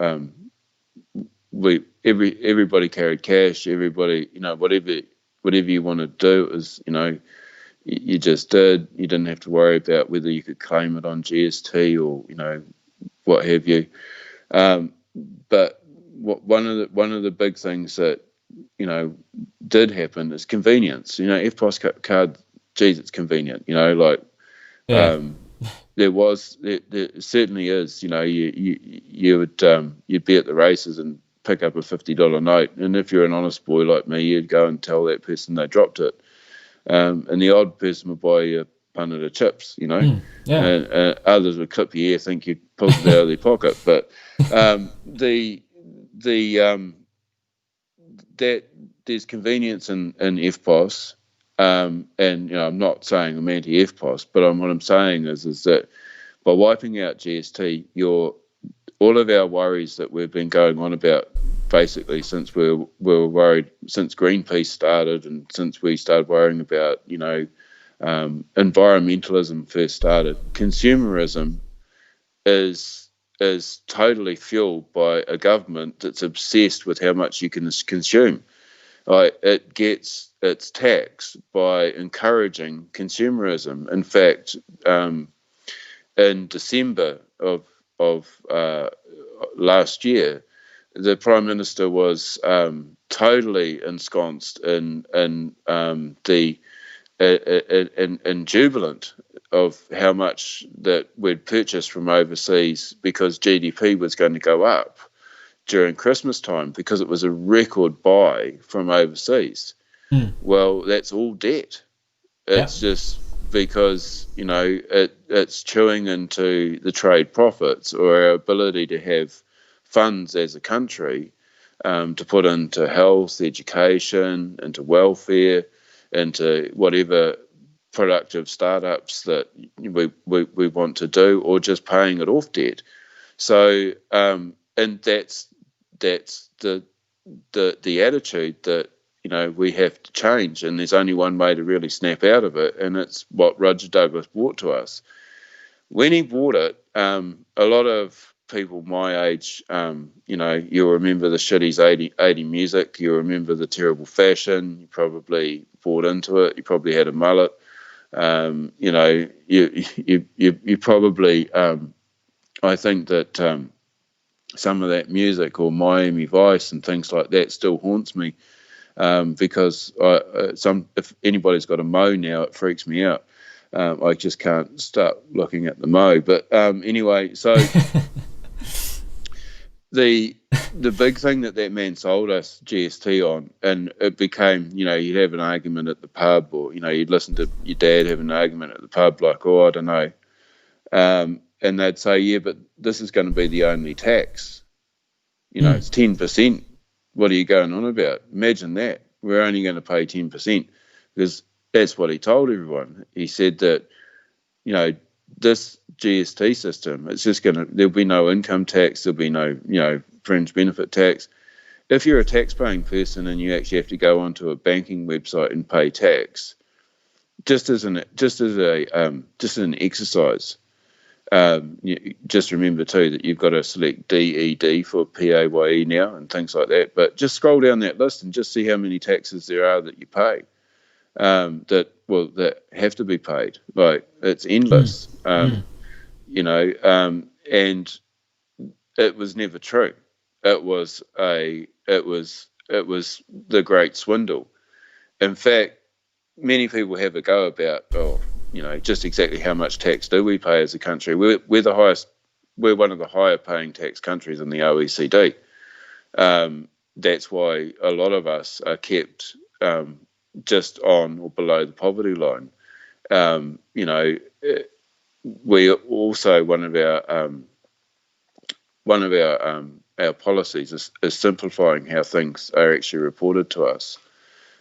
everybody carried cash. Everybody, whatever you want to do is, you just did. You didn't have to worry about whether you could claim it on GST or what have you. But one of the big things that did happen is convenience. EFTPOS card, geez, it's convenient. There certainly is. You'd be at the races and pick up a $50 note, and if you're an honest boy like me, you'd go and tell that person they dropped it. And the odd person would buy you a punnet of chips, and others would clip your ear, think you pulled it out of their pocket. But that there's convenience in EFTPOS, and I'm not saying I'm anti-EFTPOS, but what I'm saying is that by wiping out GST, all of our worries that we've been going on about basically since we were worried, since Greenpeace started, and since we started worrying about environmentalism first started, consumerism is totally fueled by a government that's obsessed with how much you can consume. It gets its tax by encouraging consumerism. In fact, in December of last year, the Prime Minister was totally ensconced in jubilant of how much that we'd purchased from overseas, because GDP was going to go up during Christmas time because it was a record buy from overseas. Well, that's all debt. It's just because it's chewing into the trade profits, or our ability to have funds as a country to put into health, education, into welfare, into whatever productive startups that we want to do, or just paying it off debt. So, and that's the attitude that we have to change, and there's only one way to really snap out of it, and it's what Roger Douglas brought to us. When he bought it, a lot of people my age, you'll remember the shitty's 80 music, you'll remember the terrible fashion, you probably bought into it, you probably had a mullet, you probably, I think that some of that music or Miami Vice and things like that still haunts me, because if anybody's got a Mo now, it freaks me out. I just can't start looking at the Mo. But anyway, so the big thing that man sold us GST on, and it became, you'd have an argument at the pub, or you'd listen to your dad have an argument at the pub, like, I don't know, and they'd say, yeah, but this is going to be the only tax. It's 10%. What are you going on about? Imagine that. We're only going to pay 10%, because that's what he told everyone. He said that, this GST system, it's just there'll be no income tax, there'll be no, fringe benefit tax. If you're a tax-paying person and you actually have to go onto a banking website and pay tax, just as an exercise, just remember too that you've got to select DED for PAYE now and things like that. But just scroll down that list and just see how many taxes there are that you pay, that have to be paid. Like, it's endless, and it was never true. It was the great swindle. In fact, many people have a go about, just exactly how much tax do we pay as a country. We're one of the higher paying tax countries in the OECD. That's why a lot of us are kept just on or below the poverty line. We also, one of our policies is simplifying how things are actually reported to us.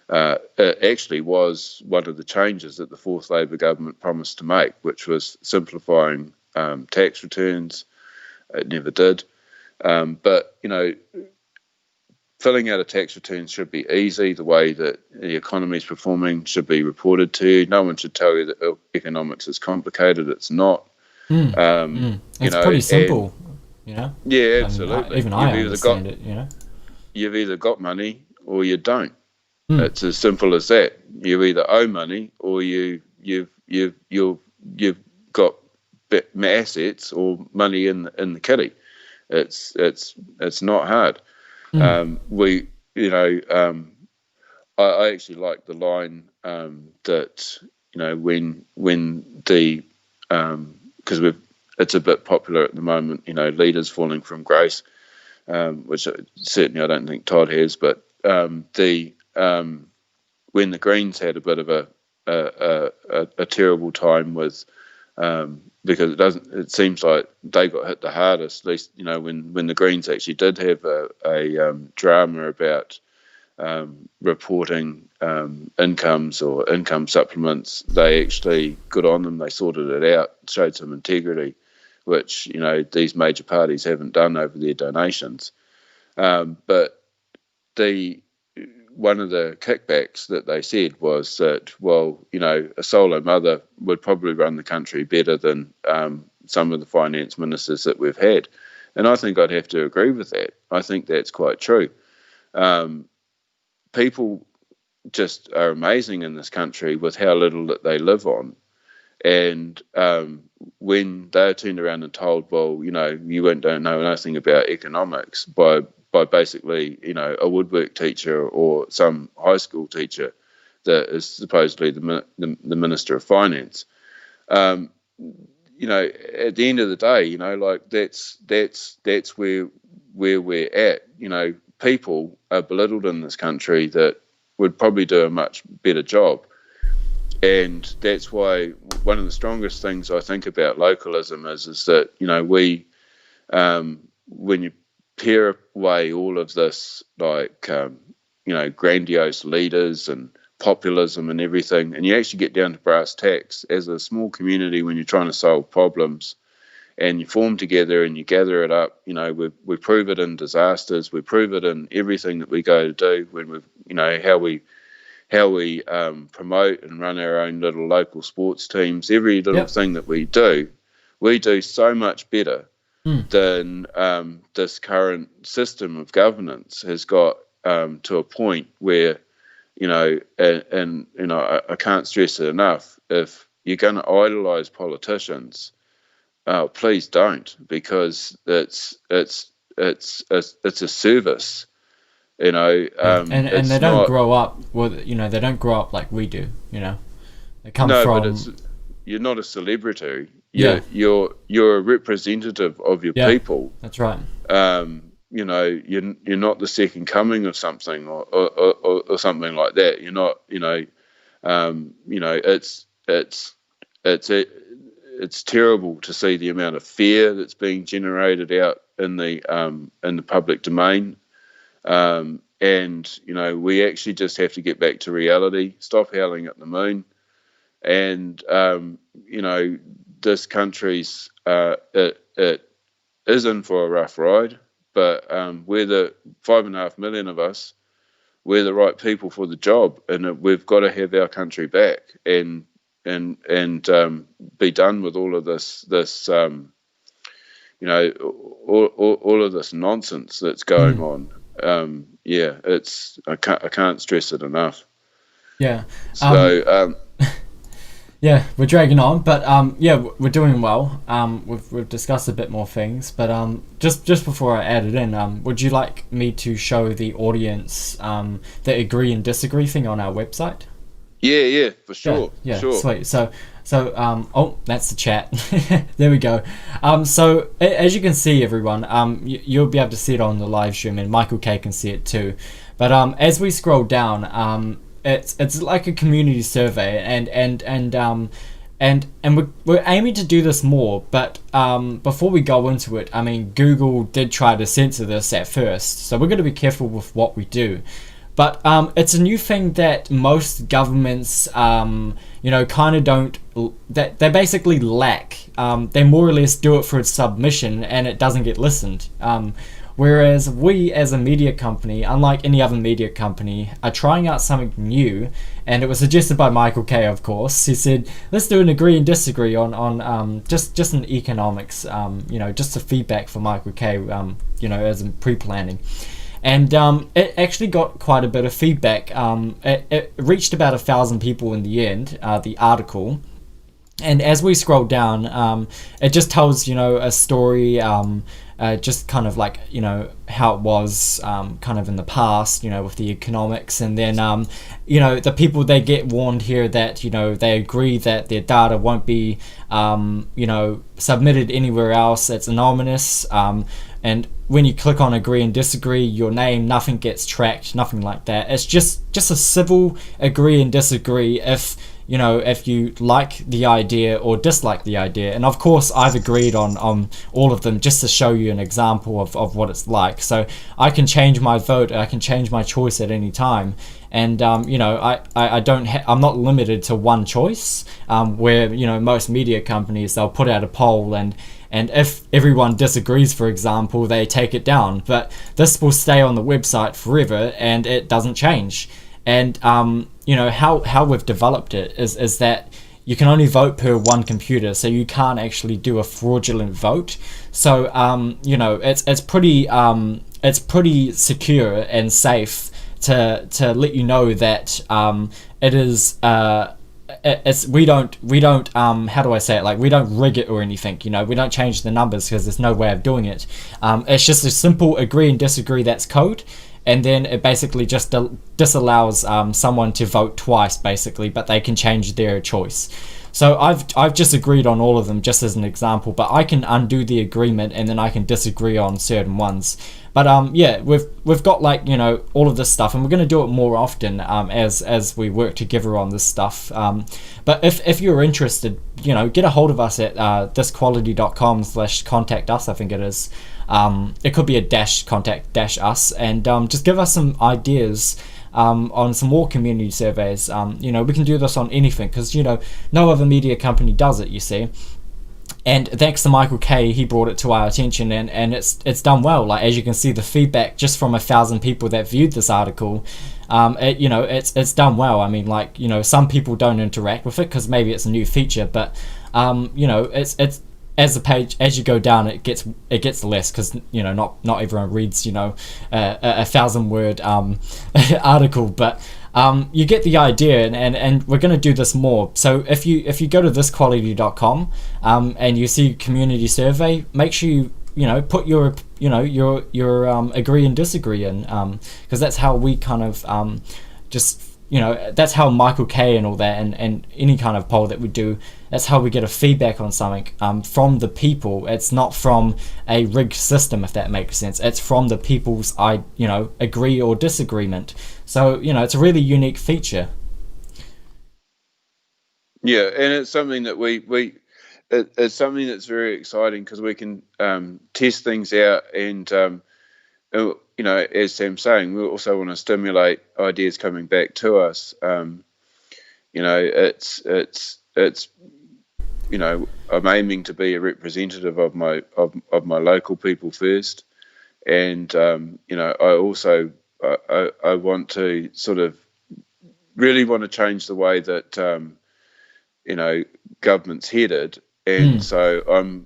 It actually was one of the changes that the fourth Labor government promised to make, which was simplifying tax returns. It never did. But, filling out a tax return should be easy. The way that the economy is performing should be reported to you. No one should tell you that economics is complicated. It's not. It's pretty simple, Yeah, absolutely. I understand it, You've either got money or you don't. It's as simple as that. You either owe money or you've got assets or money in the kitty. It's not hard. I actually like the line that when the because it's a bit popular at the moment. Leaders falling from grace, which certainly I don't think Todd has, but when the Greens had a bit of a terrible time with, because it seems like they got hit the hardest, at least, when the Greens actually did have a drama about reporting incomes or income supplements, they actually got on them, they sorted it out, showed some integrity, which, these major parties haven't done over their donations. But one of the kickbacks that they said was that, a solo mother would probably run the country better than some of the finance ministers that we've had. And I think I'd have to agree with that. I think that's quite true. People just are amazing in this country with how little that they live on. And when they're turned around and told, you don't know nothing about economics by basically, a woodwork teacher or some high school teacher that is supposedly the Minister of Finance. At the end of the day, that's where we're at. People are belittled in this country that would probably do a much better job. And that's why one of the strongest things I think about localism is that, we, when you pare away all of this, like, grandiose leaders and populism and everything, and you actually get down to brass tacks as a small community when you're trying to solve problems, and you form together and you gather it up. We prove it in disasters, we prove it in everything that we go to do, when how we promote and run our own little local sports teams. Every little thing that we do so much better than this current system of governance has got to a point where, I can't stress it enough. If you're going to idolize politicians, please don't, because it's a service. And they don't grow up with, they don't grow up like we do. They come from. But you're not a celebrity. You're a representative of your people. That's right. You're not the second coming of something or something like that. You're not. It's terrible to see the amount of fear that's being generated out in the public domain. We actually just have to get back to reality, stop howling at the moon. And, this country's, it is in for a rough ride, but we're the 5.5 million of us, we're the right people for the job, and we've got to have our country back and be done with all of this all of this nonsense that's going on. I can't stress it enough. Yeah. So yeah, we're dragging on, but we're doing well. We've discussed a bit more things, but just before I add it in, would you like me to show the audience the agree and disagree thing on our website? Yeah, for sure. Yeah, sure. Sweet. So that's the chat. There we go. So as you can see, everyone, you'll be able to see it on the live stream, and Michael K can see it too. But as we scroll down, it's like a community survey, and we're aiming to do this more. But before we go into it, I mean, Google did try to censor this at first, so we're going to be careful with what we do. But it's a new thing that most governments, kind of don't. That they basically lack. They more or less do it for its submission, and it doesn't get listened. Whereas we, as a media company, unlike any other media company, are trying out something new. And it was suggested by Michael K, of course. He said, let's do an agree and disagree on just an economics. Just a feedback for Michael K. As in pre-planning. And it actually got quite a bit of feedback. It reached about 1,000 people in the end, the article. And as we scroll down, it just tells, a story, just kind of like, how it was kind of in the past, with the economics. And then, the people, they get warned here that, they agree that their data won't be, submitted anywhere else. It's anonymous. And when you click on agree and disagree, your name, nothing gets tracked, nothing like that. It's just a civil agree and disagree if you like the idea or dislike the idea. And of course, I've agreed on all of them just to show you an example of what it's like. So I can change my vote, I can change my choice at any time. And I'm not limited to one choice, where most media companies, they'll put out a poll, and if everyone disagrees, for example, they take it down. But this will stay on the website forever, and it doesn't change. And how we've developed it is that you can only vote per one computer, so you can't actually do a fraudulent vote. So it's pretty secure and safe to let you know that it is we don't how do I say it, like, we don't rig it or anything, we don't change the numbers because there's no way of doing it. It's just a simple agree and disagree, that's code. And then it basically just disallows someone to vote twice, basically, but they can change their choice. So I've just agreed on all of them just as an example, but I can undo the agreement and then I can disagree on certain ones. But yeah, we've got like, you know, all of this stuff, and we're going to do it more often as we work together on this stuff. But if you're interested, you know, get a hold of us at thisquality.com/contact us, I think it is. It could be a dash contact dash us, and just give us some ideas on some more community surveys. You know, we can do this on anything because, you know, no other media company does it, you see. And thanks to Michael K, he brought it to our attention, and it's done well. Like, as you can see, the feedback just from 1,000 people that viewed this article, you know, it's done well. I mean, like, you know, some people don't interact with it because maybe it's a new feature, but you know, it's as the page, as you go down, it gets less because, you know, not everyone reads, you know, a 1,000-word article, but you get the idea, and we're going to do this more. So if you go to thisquality.com and you see community survey, make sure you know, put your agree and disagree in, because that's how we kind of just, you know, that's how Michael K and all that, and any kind of poll that we do, that's how we get a feedback on something from the people. It's not from a rigged system, if that makes sense. It's from the people's, you know, agree or disagreement. So, you know, it's a really unique feature. Yeah, and it's something that it's something that's very exciting because we can test things out, and you know, as Sam's saying, we also want to stimulate ideas coming back to us. You know, it's you know, I'm aiming to be a representative of my local people first, and you know, I also I want to sort of really want to change the way that you know, government's headed, and so I'm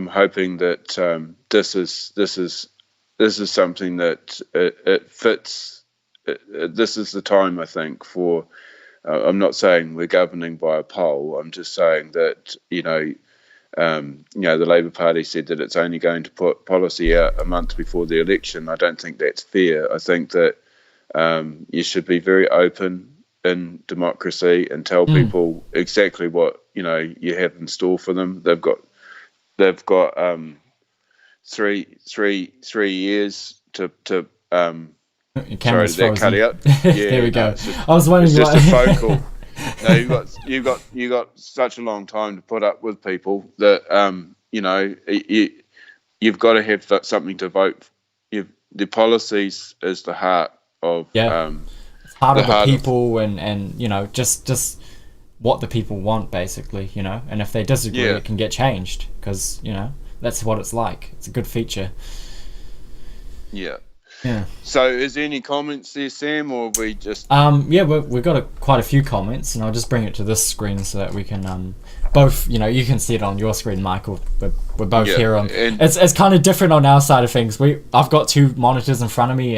hoping that this is something that it fits. This is the time, I think, for. I'm not saying we're governing by a poll. I'm just saying that, you know, the Labour Party said that it's only going to put policy out a month before the election. I don't think that's fair. I think that you should be very open in democracy and tell people exactly what, you know, you have in store for them. They've got 3 years to sorry, did that cut out? Yeah, There we go. Just, I was wondering. it's just a phone call. No, you got such a long time to put up with people that you know, you've got to have something to vote. The policies is the heart of heart of the people, and you know, just what the people want, basically, you know. And if they disagree, it can get changed, because, you know, that's what it's like. It's a good feature. Yeah. So is there any comments there, Sam, or we just yeah, we've got quite a few comments, and I'll just bring it to this screen so that we can both, you know, you can see it on your screen, Michael. We're both here on. It's kind of different on our side of things. I've got 2 monitors in front of me,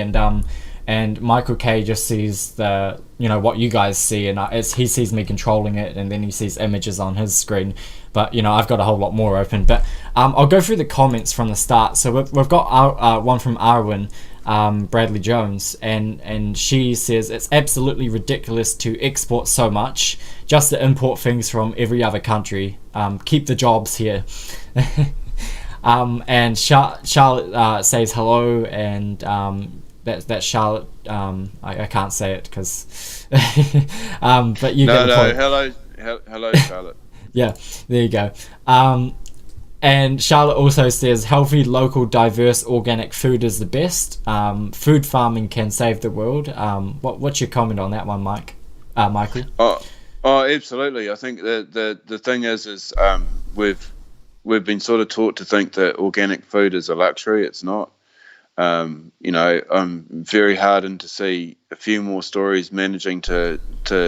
and Michael K just sees the, you know, what you guys see, and he sees me controlling it, and then he sees images on his screen. But, you know, I've got a whole lot more open. But I'll go through the comments from the start. So we've got one from Arwen, Bradley Jones, and she says it's absolutely ridiculous to export so much just to import things from every other country. Keep the jobs here. And Charlotte says hello, and that's Charlotte. I can't say it because but you get the point. Hello Charlotte. Yeah, there you go. And Charlotte also says healthy, local, diverse, organic food is the best. Food farming can save the world. What's your comment on that one, Michael? Oh, absolutely. I think the thing is we've been sort of taught to think that organic food is a luxury. It's not. You know, I'm very heartened to see a few more stories managing to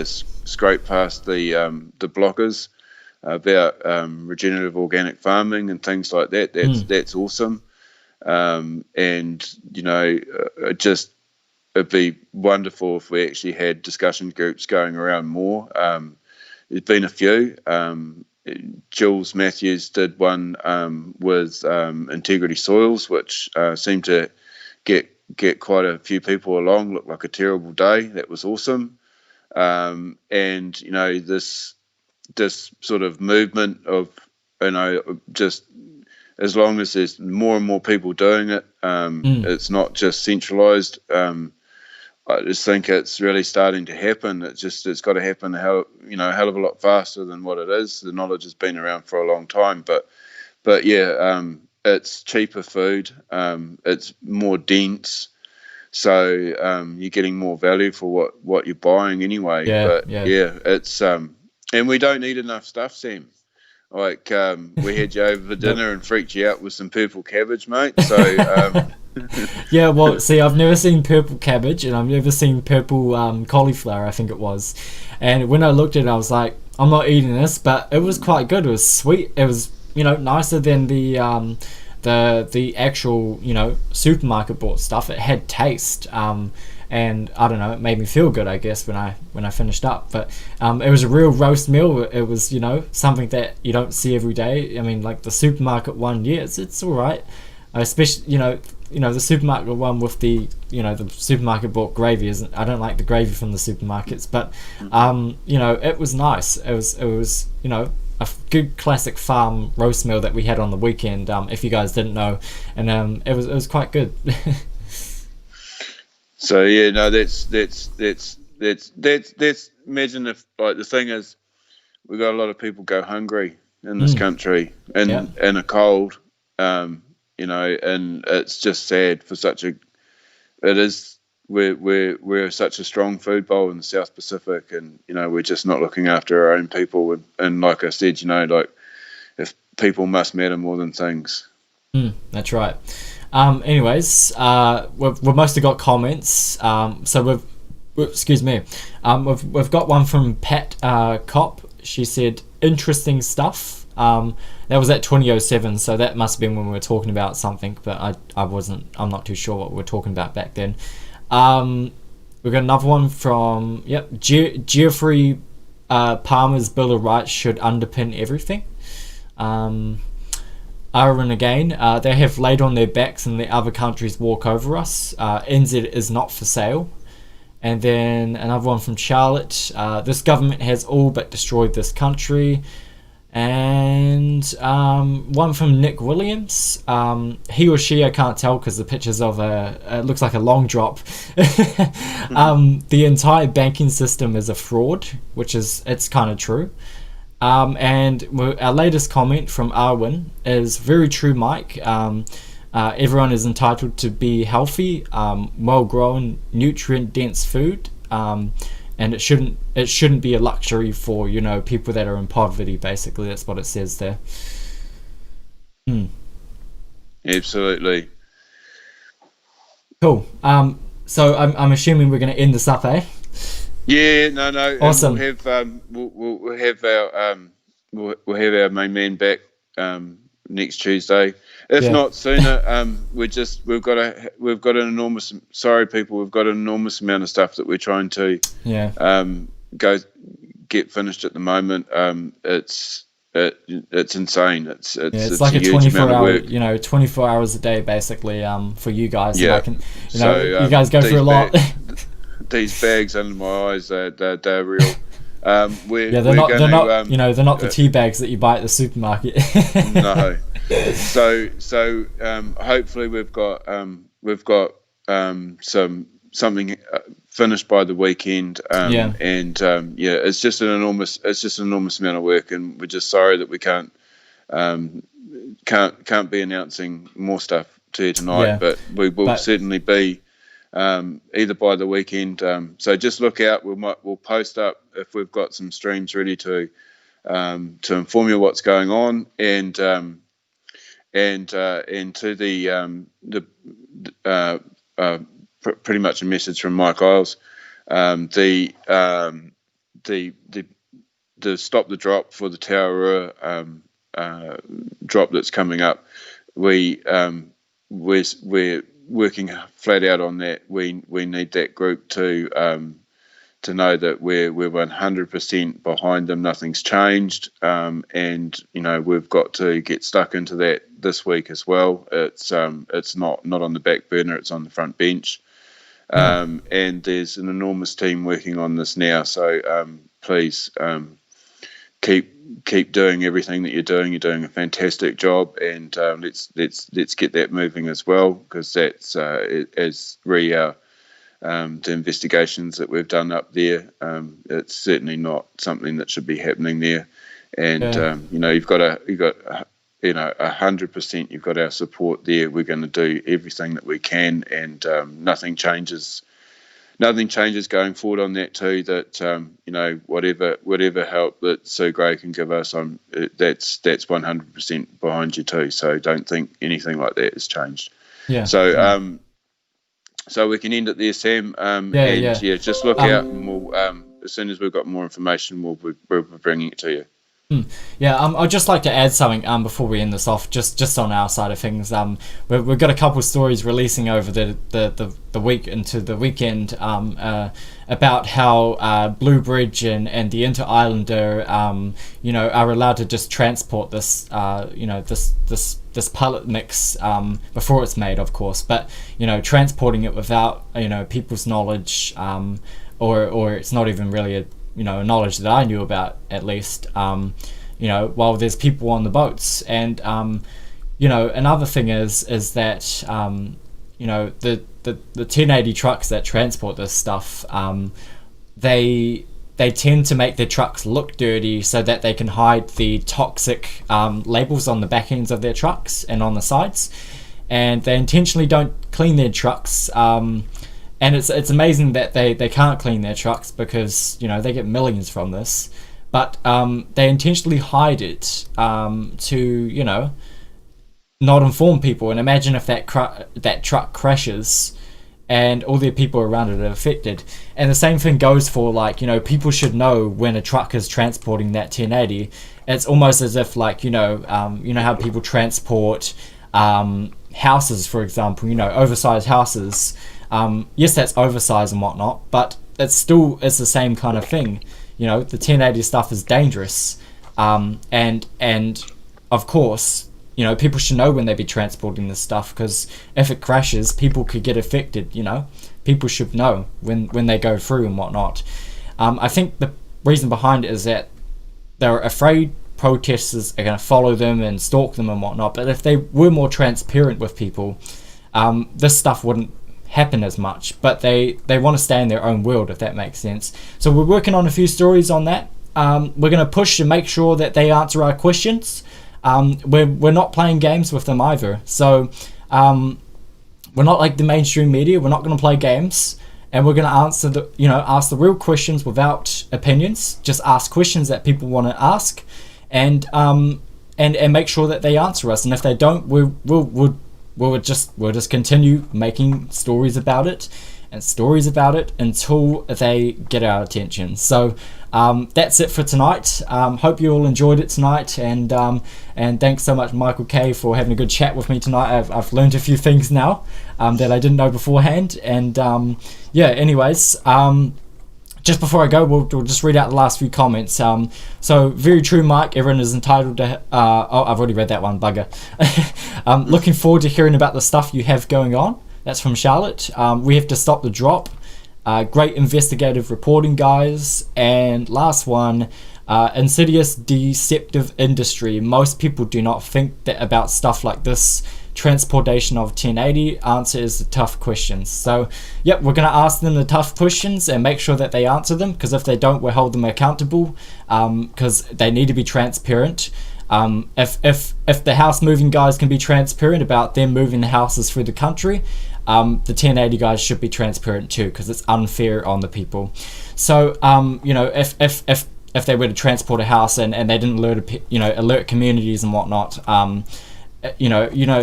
scrape past the blockers about regenerative organic farming and things like that. That's awesome. And, you know, it'd be wonderful if we actually had discussion groups going around more. There's been a few. Jules Matthews did one with Integrity Soils, which seemed to get quite a few people along. Looked like a terrible day. That was awesome. And, you know, sort of movement of, just as long as there's more and more people doing it, it's not just centralized. I just think it's really starting to happen. It's got to happen a hell of a lot faster than what it is. The knowledge has been around for a long time, but yeah, it's cheaper food. It's more dense, so you're getting more value for what you're buying anyway. But yeah, it's and we don't need enough stuff, Sam. Like we had you over for dinner and freaked you out with some purple cabbage, mate. So yeah, well, see, I've never seen purple cabbage, and I've never seen purple cauliflower, I think it was. And when I looked at it, I was like, I'm not eating this, but it was quite good. It was sweet. It was, nicer than the actual, supermarket bought stuff. It had taste. And I don't know, it made me feel good, I guess, when I finished up. But it was a real roast meal. It was, something that you don't see every day. I mean, like the supermarket one, yeah, it's all right. Especially, the supermarket one with the supermarket bought gravy isn't. I don't like the gravy from the supermarkets, but it was nice. It was a good classic farm roast meal that we had on the weekend. If you guys didn't know, and it was quite good. So yeah, no, that's imagine if, like, the thing is, we've got a lot of people go hungry in this country and a cold, and it's just sad for we're such a strong food bowl in the South Pacific, and we're just not looking after our own people, and like I said, like, if people must matter more than things. That's right. Anyways, we've mostly got comments. So excuse me. We've got one from Pat Cop. She said interesting stuff. That was at 2007, so that must have been when we were talking about something, but I'm not too sure what we were talking about back then. We've got another one from Geoffrey Palmer's Bill of Rights should underpin everything. Aaron again, they have laid on their backs and the other countries walk over us. NZ is not for sale. And then another one from Charlotte. This government has all but destroyed this country. And one from Nick Williams. He or she, I can't tell because the pictures of it looks like a long drop. The entire banking system is a fraud, it's kind of true. And our latest comment from Arwin is very true, Mike. Everyone is entitled to be healthy, well-grown, nutrient-dense food, and it shouldn't be a luxury for people that are in poverty. Basically, that's what it says there. Absolutely. Cool. So I'm assuming we're going to end this up, eh? Yeah, no. Awesome. We'll have our main man back next Tuesday, if not sooner. We've got an enormous. Sorry, people, we've got an enormous amount of stuff that we're trying to go get finished at the moment. It's insane. It's like a 24-hour, 24 hours a day basically for you guys. Yeah. You guys go through a lot. These bags under my eyes, they're real. They're not the tea bags that you buy at the supermarket. No. So hopefully we've got something finished by the weekend. It's just an enormous amount of work, and we're just sorry that we can't be announcing more stuff to you tonight, but we will certainly be. Either by the weekend, so just look out. We'll post up if we've got some streams ready to inform you what's going on, and to the pretty much a message from Mike Isles, the stop the drop for the Taurua drop that's coming up. We're working flat out on that. We need that group to know that we're 100% behind them. Nothing's changed, and we've got to get stuck into that this week as well. It's not on the back burner. It's on the front bench, and there's an enormous team working on this now. So please keep doing everything that you're doing. You're doing a fantastic job, and let's get that moving as well, because that's as the investigations that we've done up there. It's certainly not something that should be happening there, and you've got 100%. You've got our support there. We're going to do everything that we can, and nothing changes. Nothing changes going forward on that too. That whatever help that Sue Gray can give us, that's 100% behind you too. So don't think anything like that has changed. Yeah. So we can end it there, Sam. Just look out, and we'll as soon as we've got more information, we'll be bringing it to you. I'd just like to add something before we end this off, just on our side of things. We've got a couple of stories releasing over the week into the weekend about how Blue Bridge and the Inter Islander are allowed to just transport this this pellet mix before it's made, of course, but transporting it without people's knowledge, or it's not even really a knowledge that I knew about, at least, while there's people on the boats. And another thing is that the 1080 trucks that transport this stuff, they tend to make their trucks look dirty so that they can hide the toxic labels on the back ends of their trucks and on the sides, and they intentionally don't clean their trucks. And it's amazing that they can't clean their trucks, because they get millions from this, but they intentionally hide it to not inform people. And imagine if that truck crashes and all the people around it are affected. And the same thing goes for people should know when a truck is transporting that 1080. It's almost as if how people transport houses, for example, oversized houses. Yes, that's oversized and whatnot, but it's the same kind of thing. The 1080 stuff is dangerous, and of course, people should know when they be transporting this stuff, because if it crashes, people could get affected. People should know when they go through and whatnot. I think the reason behind it is that they're afraid protesters are going to follow them and stalk them and whatnot. But if they were more transparent with people, this stuff wouldn't happen as much. But they want to stay in their own world, if that makes sense. So we're working on a few stories on that. We're going to push and make sure that they answer our questions. We're not playing games with them either. So we're not like the mainstream media. We're not going to play games, and we're going to answer ask the real questions without opinions. Just ask questions that people want to ask, and make sure that they answer us. And if they don't, we'll just continue making stories about it until they get our attention. So that's it for tonight. Hope you all enjoyed it tonight, and thanks so much, Michael K, for having a good chat with me tonight. I've learned a few things now that I didn't know beforehand, and anyways, just before I go, we'll just read out the last few comments. So, very true, Mike. Everyone is entitled to... I've already read that one, bugger. Looking forward to hearing about the stuff you have going on. That's from Charlotte. We have to stop the drop. Great investigative reporting, guys. And last one, insidious, deceptive industry. Most people do not think about stuff like this. Transportation of 1080. Answer is the tough questions. So, yep, we're going to ask them the tough questions and make sure that they answer them, because if they don't, we'll hold them accountable, because they need to be transparent. If the house moving guys can be transparent about them moving the houses through the country, the 1080 guys should be transparent too, because it's unfair on the people. So, if they were to transport a house and they didn't alert communities and whatnot,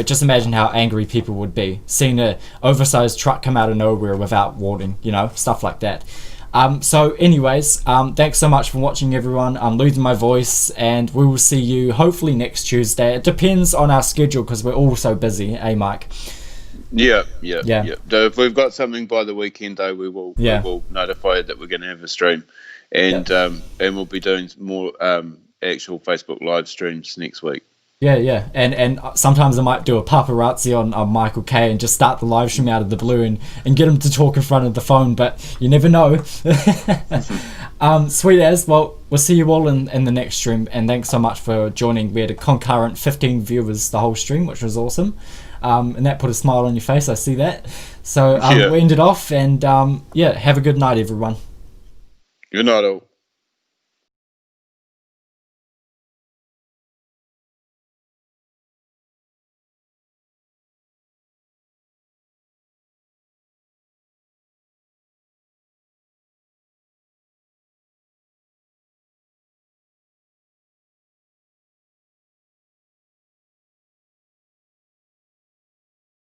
just imagine how angry people would be seeing a oversized truck come out of nowhere without warning, stuff like that. So anyways, thanks so much for watching, everyone. I'm losing my voice, and we will see you hopefully next Tuesday. It depends on our schedule, because we're all so busy, Mike? Yeah. If we've got something by the weekend, though, we will notify you that we're going to have a stream, and we'll be doing more actual Facebook live streams next week. Yeah, and sometimes I might do a paparazzi on Michael K and just start the live stream out of the blue and get him to talk in front of the phone, but you never know. Sweet as well. We'll see you all in the next stream, and thanks so much for joining. We had a concurrent 15 viewers the whole stream, which was awesome, and that put a smile on your face. I see that. So Yeah. we ended off, and yeah, have a good night, everyone. Good night, all.